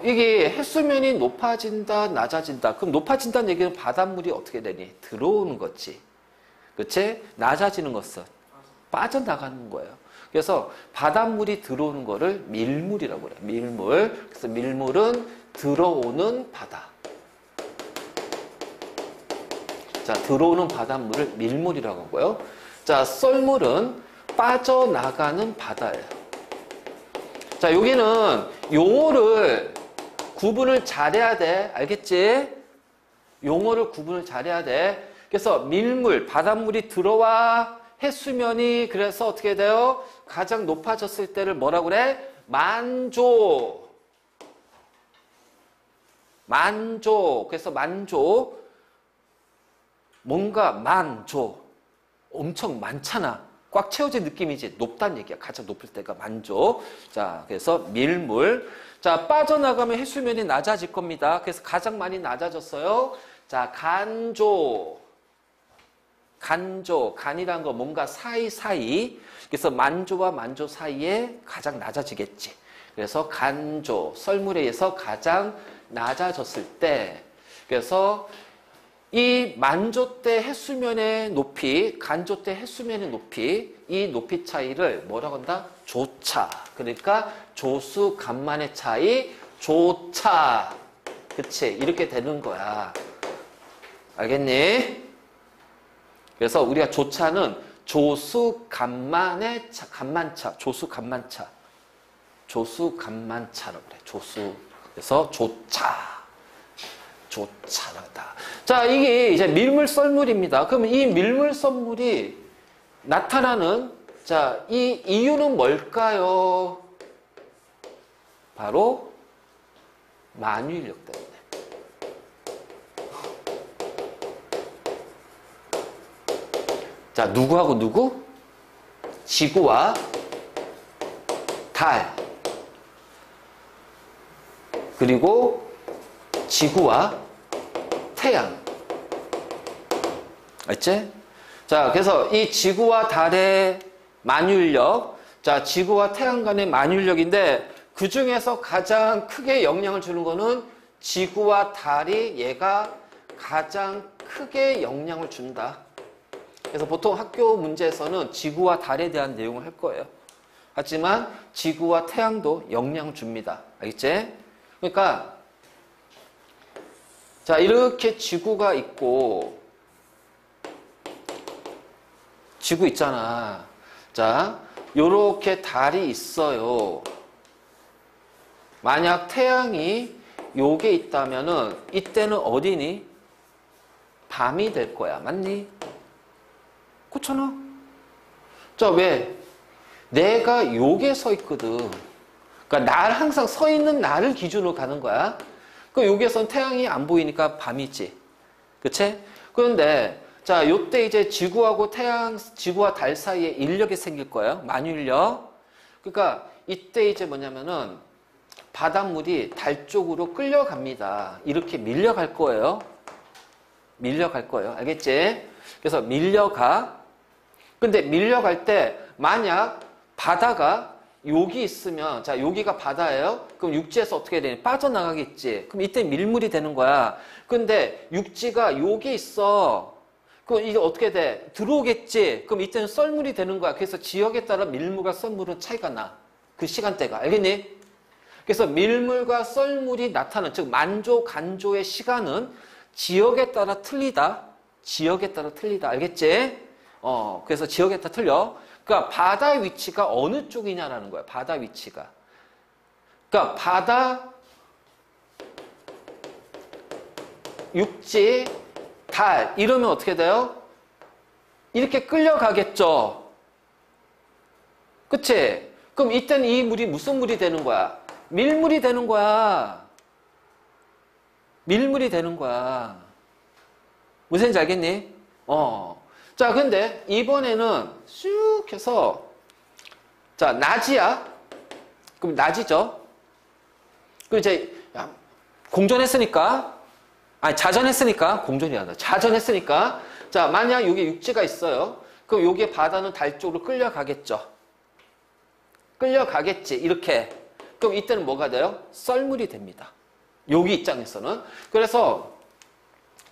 이게 해수면이 높아진다, 낮아진다. 그럼 높아진다는 얘기는 바닷물이 어떻게 되니? 들어오는 거지. 그치? 낮아지는 것은 빠져나가는 거예요. 그래서 바닷물이 들어오는 거를 밀물이라고 그래요. 밀물. 그래서 밀물은 들어오는 바다. 자, 들어오는 바닷물을 밀물이라고 하고요. 자, 썰물은 빠져나가는 바다예요. 자, 여기는 용어를 구분을 잘해야 돼. 알겠지? 용어를 구분을 잘해야 돼. 그래서 밀물, 바닷물이 들어와 해수면이 그래서 어떻게 돼요? 가장 높아졌을 때를 뭐라고 그래? 만조. 그래서 만조. 뭔가 만조. 엄청 많잖아. 꽉 채워진 느낌이지. 높다는 얘기야. 가장 높을 때가 만조. 자, 그래서 밀물. 자, 빠져나가면 해수면이 낮아질 겁니다. 그래서 가장 많이 낮아졌어요. 자, 간조. 간이란 거 뭔가 사이사이. 그래서 만조와 만조 사이에 가장 낮아지겠지. 그래서 간조, 썰물에 의해서 가장 낮아졌을 때. 그래서 이 만조 때 해수면의 높이, 간조 때 해수면의 높이, 이 높이 차이를 뭐라고 한다? 조차. 그러니까 조수 간만의 차이, 조차. 그치? 이렇게 되는 거야. 알겠니? 그래서 우리가 조차는 조수 간만의 차, 간만차, 조수 간만차. 조수 간만차라고 그래. 조수. 그래서 조차라다. 자, 이게 이제 밀물 썰물입니다. 그러면 이 밀물 썰물이 나타나는 자, 이 이유는 뭘까요? 바로 만유인력 때문에. 자, 누구하고 누구? 지구와 달. 그리고 지구와 태양. 알지? 자, 그래서 이 지구와 달의 만유인력. 자, 지구와 태양 간의 만유인력인데 그 중에서 가장 크게 영향을 주는 거는 지구와 달이 얘가 가장 크게 영향을 준다. 그래서 보통 학교 문제에서는 지구와 달에 대한 내용을 할 거예요. 하지만 지구와 태양도 영향을 줍니다. 알겠지? 그러니까 자, 이렇게 지구가 있고 지구 있잖아. 자, 요렇게 달이 있어요. 만약 태양이 요게 있다면은 이때는 어디니? 밤이 될 거야. 맞니? 그렇잖아. 자, 왜? 내가 여기에 서 있거든. 그러니까 날 항상 서 있는 나를 기준으로 가는 거야. 그 여기에선 태양이 안 보이니까 밤이지. 그치? 그런데 자, 요때 이제 지구하고 지구와 달 사이에 인력이 생길 거예요. 만유인력. 그러니까 이때 이제 뭐냐면은 바닷물이 달 쪽으로 끌려갑니다. 이렇게 밀려갈 거예요. 밀려갈 거예요. 알겠지? 그래서 밀려가. 근데 밀려갈 때 만약 바다가 여기 있으면, 자, 여기가 바다예요? 그럼 육지에서 어떻게 되니? 빠져나가겠지. 그럼 이때 밀물이 되는 거야. 근데 육지가 여기 있어. 그럼 이게 어떻게 돼? 들어오겠지. 그럼 이때는 썰물이 되는 거야. 그래서 지역에 따라 밀물과 썰물은 차이가 나. 그 시간대가. 알겠니? 그래서 밀물과 썰물이 나타나는, 즉 만조, 간조의 시간은 지역에 따라 틀리다. 지역에 따라 틀리다. 알겠지? 그래서 지역에 따라 틀려. 그러니까 바다 위치가 어느 쪽이냐라는 거야. 바다 위치가. 그러니까 바다, 육지, 달 이러면 어떻게 돼요? 이렇게 끌려가겠죠. 그치? 그럼 이때는 이 물이 무슨 물이 되는 거야? 밀물이 되는 거야. 밀물이 되는 거야. 무슨 말인지 알겠니? 자, 근데 이번에는 쑥 해서, 자, 낮이야. 그럼 낮이죠. 그럼 이제, 공전했으니까, 아니, 자전했으니까, 공전이 아니라, 자전했으니까, 자, 만약 여기 육지가 있어요. 그럼 여기에 바다는 달 쪽으로 끌려가겠죠. 끌려가겠지. 이렇게. 그럼 이때는 뭐가 돼요? 썰물이 됩니다. 여기 입장에서는. 그래서,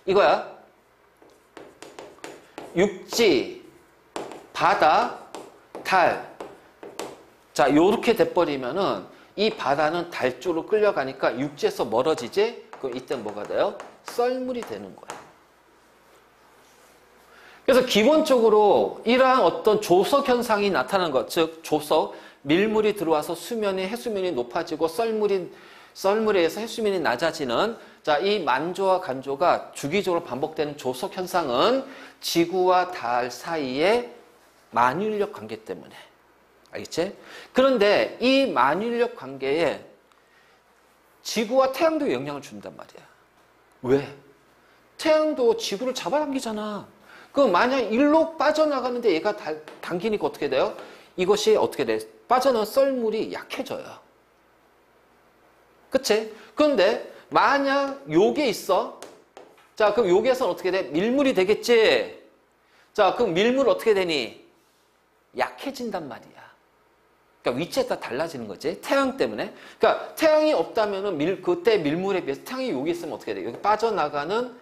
이거야. 육지, 바다, 달. 자, 요렇게 돼버리면은 이 바다는 달 쪽으로 끌려가니까 육지에서 멀어지지? 그럼 이때 뭐가 돼요? 썰물이 되는 거야. 그래서 기본적으로 이러한 어떤 조석 현상이 나타나는 것, 즉 조석, 밀물이 들어와서 해수면이 높아지고 썰물에 의해서 해수면이 낮아지는, 자, 이 만조와 간조가 주기적으로 반복되는 조석 현상은 지구와 달 사이의 만유인력 관계 때문에. 알겠지? 그런데 이 만유인력 관계에 지구와 태양도 영향을 준단 말이야. 왜? 태양도 지구를 잡아당기잖아. 그럼 만약 일로 빠져나가는데 얘가 당기니까 어떻게 돼요? 이것이 어떻게 돼? 빠져나온 썰물이 약해져요. 그치? 그런데 만약 요게 있어. 자, 그럼 여기에서는 어떻게 돼? 밀물이 되겠지? 자, 그럼 밀물 어떻게 되니? 약해진단 말이야. 그러니까 위치에 따라 달라지는 거지. 태양 때문에. 그러니까 태양이 없다면은 그때 밀물에 비해서 태양이 여기 있으면 어떻게 돼? 여기 빠져나가는,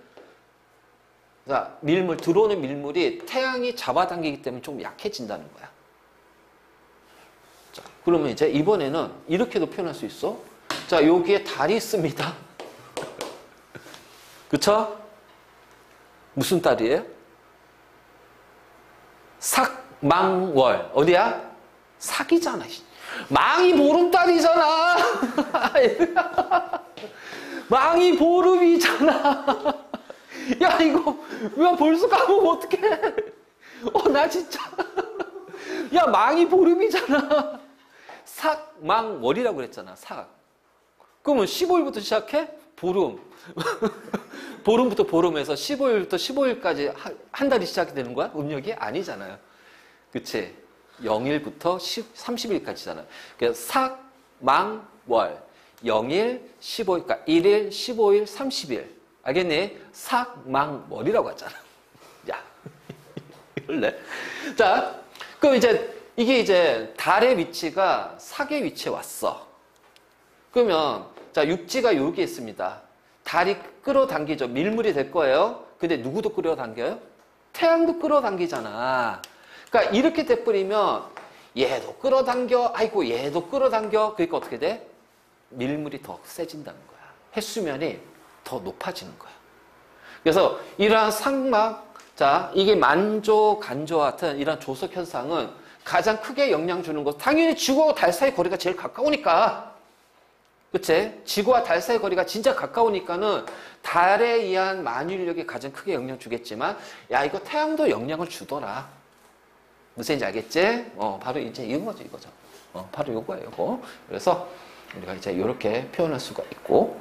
자, 들어오는 밀물이 태양이 잡아당기기 때문에 좀 약해진다는 거야. 자, 그러면 이제 이번에는 이렇게도 표현할 수 있어. 자, 여기에 달이 있습니다. 그쵸? 무슨 달이에요? 삭망월. 어디야? 삭이잖아. 망이 보름달이잖아. 망이 보름이잖아. 야, 이거 왜 벌써 까먹으면 어떡해. 나 진짜. 야, 망이 보름이잖아. 삭망월이라고 그랬잖아. 삭. 그러면 15일부터 시작해? 보름. 보름부터 보름에서 15일부터 15일까지 한 달이 시작이 되는 거야? 음력이? 아니잖아요. 그치? 0일부터 30일까지잖아요. 그래서 삭, 망, 월. 0일, 15일, 그러니까 1일, 15일, 30일. 알겠니? 삭, 망, 월이라고 하잖아. 야. 이럴래? 자, 그럼 이게 이제 달의 위치가 삭의 위치에 왔어. 그러면, 자, 육지가 여기 있습니다. 달이 끌어당기죠. 밀물이 될 거예요. 근데 누구도 끌어당겨요? 태양도 끌어당기잖아. 그러니까 이렇게 돼버리면 얘도 끌어당겨, 아이고 얘도 끌어당겨. 그러니까 어떻게 돼? 밀물이 더 세진다는 거야. 해수면이 더 높아지는 거야. 그래서 이러한 상막, 자, 이게 만조, 간조와 같은 이런 조석 현상은 가장 크게 영향 주는 것, 당연히 지구하고 달 사이 거리가 제일 가까우니까. 그치? 지구와 달 사이 거리가 진짜 가까우니까는 달에 의한 만유인력이 가장 크게 영향 주겠지만, 야, 이거 태양도 영향을 주더라. 무슨 얘기인지 알겠지? 바로 이제 이거죠, 이거죠. 바로 요거예요, 요거. 그래서 우리가 이제 이렇게 표현할 수가 있고.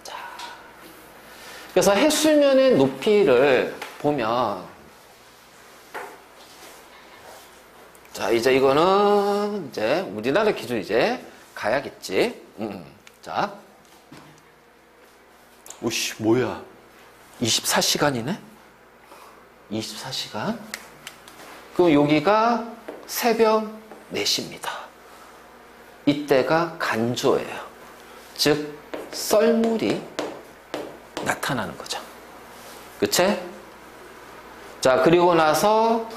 자. 그래서 해수면의 높이를 보면, 자, 이제 이거는 이제 우리나라 기준 이제 가야겠지. 자. 오씨, 뭐야. 24시간이네? 24시간? 그럼 여기가 새벽 4시입니다. 이때가 간조예요. 즉, 썰물이 나타나는 거죠. 그치? 자, 그리고 나서,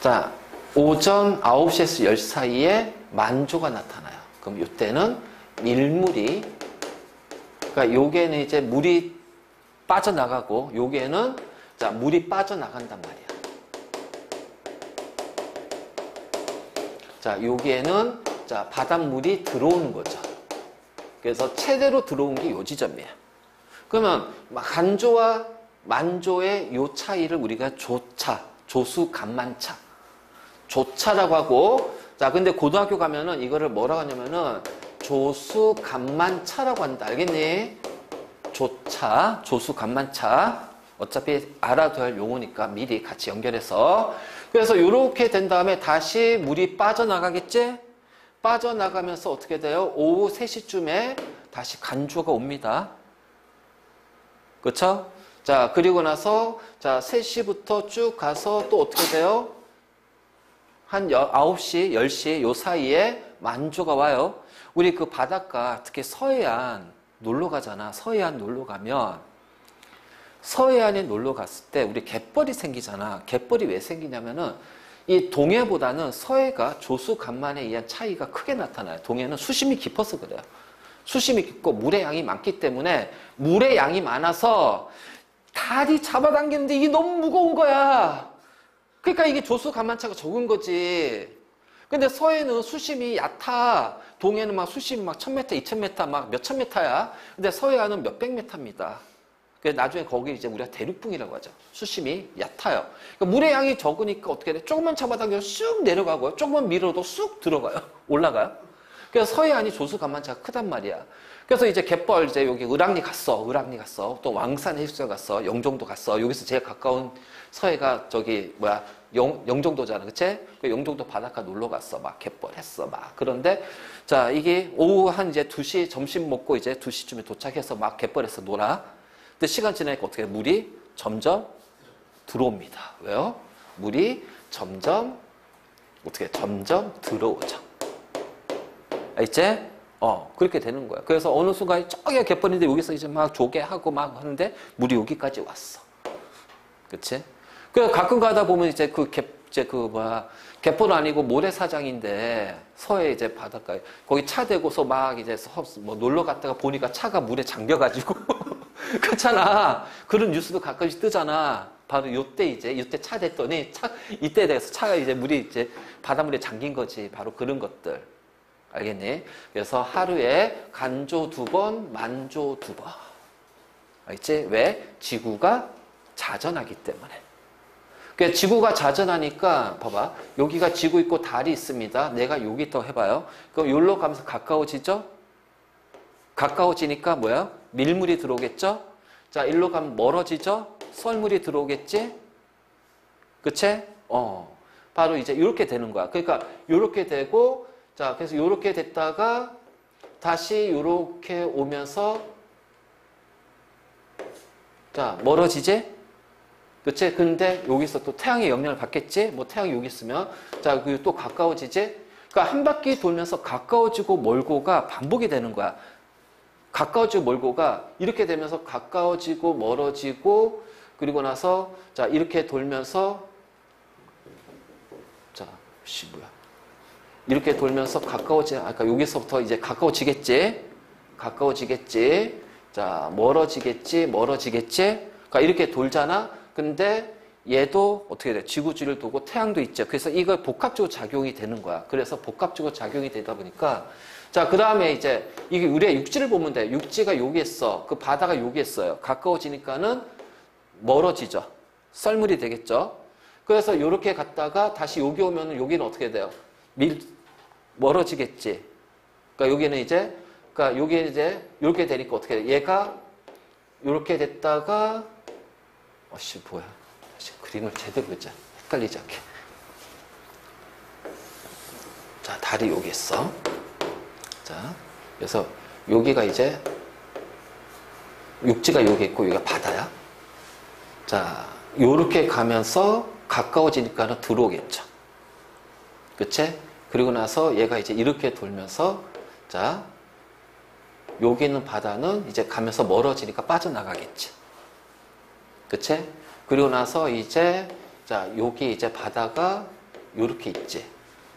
자, 오전 9시에서 10시 사이에 만조가 나타나요. 그럼 이때는 밀물이, 그러니까 요게는 이제 물이 빠져나가고, 요게는, 자, 물이 빠져나간단 말이야. 자, 여기에는 자, 바닷물이 들어오는 거죠. 그래서 최대로 들어온 게 요 지점이에요. 그러면 간조와 만조의 요 차이를 우리가 조차, 조수 간만차, 조차라고 하고, 자, 근데 고등학교 가면은 이거를 뭐라고 하냐면은 조수 간만차라고 한다. 알겠니? 조차, 조수 간만차. 어차피 알아둬야 할 용어니까 미리 같이 연결해서. 그래서 이렇게 된 다음에 다시 물이 빠져나가겠지? 빠져나가면서 어떻게 돼요? 오후 3시쯤에 다시 간조가 옵니다. 그렇죠? 자, 그리고 나서 자, 3시부터 쭉 가서 또 어떻게 돼요? 한 9시, 10시 요 사이에 만조가 와요. 우리 그 바닷가, 특히 서해안 놀러 가잖아. 서해안 놀러 가면 서해안에 놀러 갔을 때 우리 갯벌이 생기잖아. 갯벌이 왜 생기냐면은 이 동해보다는 서해가 조수 간만에 의한 차이가 크게 나타나요. 동해는 수심이 깊어서 그래요. 수심이 깊고 물의 양이 많기 때문에 물의 양이 많아서 다리 잡아당기는데 이게 너무 무거운 거야. 그러니까 이게 조수 간만차가 적은 거지. 근데 서해는 수심이 얕아. 동해는 막 수심이 막 1000m, 2000m 막 몇천 미터야. 근데 서해안은 몇백 미터입니다. 나중에 거기 이제 우리가 대륙붕이라고 하죠. 수심이 얕아요. 그러니까 물의 양이 적으니까 어떻게 돼? 조금만 잡아당겨서 쑥 내려가고요. 조금만 밀어도 쑥 들어가요. 올라가요. 그래서 서해안이 조수 간만차가 크단 말이야. 그래서 이제 갯벌 이제 여기 을왕리 갔어. 또 왕산 해수욕장 갔어. 영종도 갔어. 여기서 제일 가까운 서해가 저기 뭐야 영종도잖아. 그치? 그 영종도 바닷가 놀러 갔어. 막 갯벌 했어. 막. 그런데 자, 이게 오후 한 이제 2시 점심 먹고 이제 2시쯤에 도착해서 막 갯벌에서 놀아. 근데 시간 지나니까 어떻게 물이 점점 들어옵니다. 왜요? 물이 점점 들어오죠. 알겠지? 그렇게 되는 거야. 그래서 어느 순간 저기가 갯벌인데 여기서 이제 막 조개하고 막 하는데 물이 여기까지 왔어. 그치? 그래서 가끔 가다 보면 이제 갯벌은 아니고 모래사장인데 서해 이제 바닷가에 거기 차 대고서 막 이제 뭐 놀러 갔다가 보니까 차가 물에 잠겨가지고 그렇잖아. 그런 뉴스도 가끔씩 뜨잖아. 바로 이때 차 댔더니 이때 돼서 차가 이제 물이 이제 바닷물에 잠긴 거지. 바로 그런 것들. 알겠니? 그래서 하루에 간조 2번, 만조 2번. 알겠지? 왜? 지구가 자전하기 때문에. 그러니까 지구가 자전하니까 봐봐. 여기가 지구 있고 달이 있습니다. 내가 여기 더 해봐요. 그럼 여기로 가면서 가까워지죠? 가까워지니까 뭐야? 밀물이 들어오겠죠? 자, 일로 가면 멀어지죠? 썰물이 들어오겠지? 그치? 바로 이제 이렇게 되는 거야. 그러니까 이렇게 되고, 자, 그래서 이렇게 됐다가 다시 이렇게 오면서 자, 멀어지지? 그치? 근데 여기서 또 태양의 영향을 받겠지? 뭐 태양이 여기 있으면 자, 그리고 또 가까워지지? 그러니까 한 바퀴 돌면서 가까워지고 멀고가 반복이 되는 거야. 가까워지고 멀고가 이렇게 되면서 가까워지고 멀어지고 그리고 나서 자, 이렇게 돌면서 자, 뭐야? 이렇게 돌면서 아까 여기서부터 이제 가까워지겠지? 자, 멀어지겠지? 그러니까 이렇게 돌잖아? 근데 얘도 어떻게 돼? 지구주를 두고 태양도 있죠. 그래서 이걸 복합적으로 작용이 되는 거야. 그래서 복합적으로 작용이 되다 보니까 자, 그 다음에 이제 이게 우리가 육지를 보면 돼. 육지가 여기 있어. 그 바다가 여기 있어요. 가까워지니까는 멀어지죠. 썰물이 되겠죠. 그래서 요렇게 갔다가 다시 여기 오면은 여기는 어떻게 돼요? 멀어지겠지. 그러니까 여기는 이제, 그러니까 여기 이제 요렇게 되니까 어떻게 돼? 얘가 요렇게 됐다가, 뭐야. 다시 그림을 제대로 그자. 헷갈리지 않게. 자, 달이 여기 있어. 자, 그래서 여기가 이제 육지가 여기 있고 여기가 바다야. 자, 요렇게 가면서 가까워지니까는 들어오겠죠. 그치? 그리고 나서 얘가 이제 이렇게 돌면서 자, 여기 있는 바다는 이제 가면서 멀어지니까 빠져나가겠지. 그치? 그리고 나서 이제 자, 여기 이제 바다가 요렇게 있지.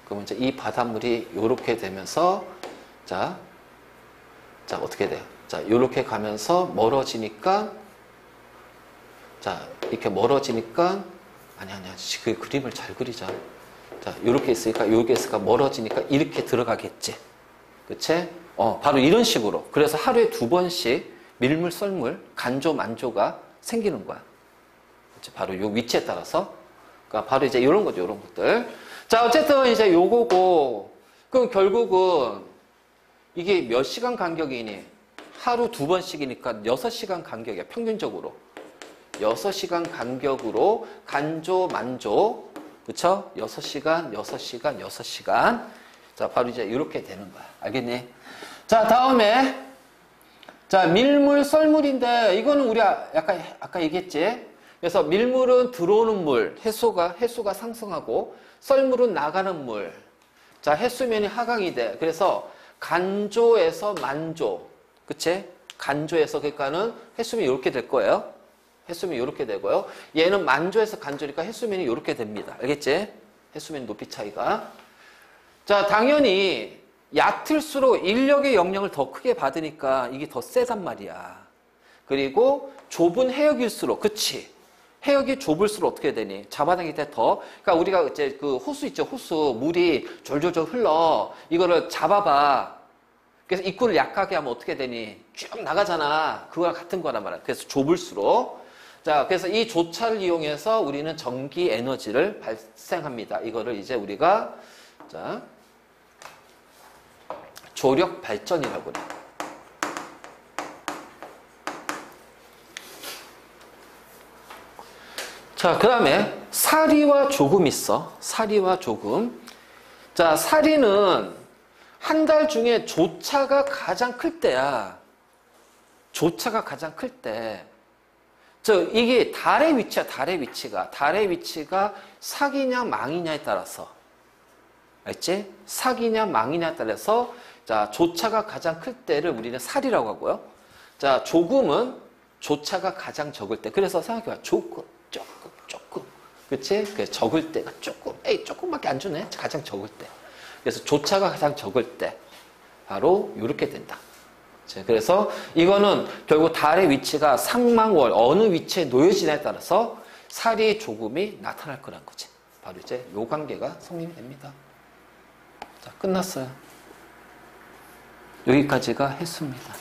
그러면 이제 이 바닷물이 요렇게 되면서 자, 어떻게 돼요? 자, 요렇게 가면서 멀어지니까 자, 이렇게 멀어지니까 아니야. 그 그림을 잘 그리자. 자, 요렇게 있으니까 여기 있으니까 멀어지니까 이렇게 들어가겠지. 그치? 바로 이런 식으로. 그래서 하루에 2번씩 밀물, 썰물, 간조, 만조가 생기는 거야. 그치? 바로 요 위치에 따라서. 그러니까 바로 이제 요런 거죠, 요런 것들. 자, 어쨌든 이제 요거고, 그럼 결국은 이게 몇 시간 간격이니? 하루 2번씩이니까 6시간 간격이야, 평균적으로. 6시간 간격으로 간조, 만조, 그쵸? 6시간. 자, 바로 이제 이렇게 되는 거야. 알겠니? 자, 다음에, 자, 밀물, 썰물인데, 이거는 우리 아까 얘기했지? 그래서 밀물은 들어오는 물, 해수가 상승하고, 썰물은 나가는 물. 자, 해수면이 하강이 돼. 그래서 간조에서 만조. 그치? 간조에서, 그러니까는 해수면이 이렇게 될 거예요. 해수면이 이렇게 되고요. 얘는 만조에서 간조니까 해수면이 이렇게 됩니다. 알겠지? 해수면 높이 차이가. 자, 당연히 얕을수록 인력의 영향을 더 크게 받으니까 이게 더 세단 말이야. 그리고 좁은 해역일수록, 그치? 해역이 좁을수록 어떻게 되니? 잡아당길 때 더. 그러니까 우리가 이제 그 호수 있죠, 호수. 물이 졸졸졸 흘러. 이거를 잡아봐. 그래서 입구를 약하게 하면 어떻게 되니? 쭉 나가잖아. 그거랑 같은 거란 말이야. 그래서 좁을수록. 자, 그래서 이 조차를 이용해서 우리는 전기 에너지를 발생합니다. 이거를 이제 우리가, 자, 조력 발전이라고 그래. 자, 그 다음에 사리와 조금 있어. 사리와 조금. 자, 사리는 한 달 중에 조차가 가장 클 때야. 조차가 가장 클 때. 이게 달의 위치야, 달의 위치가. 달의 위치가 사기냐 망이냐에 따라서. 알지? 사기냐 망이냐에 따라서, 자, 조차가 가장 클 때를 우리는 살이라고 하고요. 자, 조금은 조차가 가장 적을 때. 그래서 생각해봐. 조금. 그치? 그래서 적을 때가 조금밖에 안 주네. 가장 적을 때. 그래서 조차가 가장 적을 때. 바로 이렇게 된다. 그래서 이거는 결국 달의 위치가 상망월 어느 위치에 놓여지냐에 따라서 살이 조금이 나타날 거란 거지. 바로 이제 요 관계가 성립이 됩니다. 자, 끝났어요. 여기까지가 했습니다.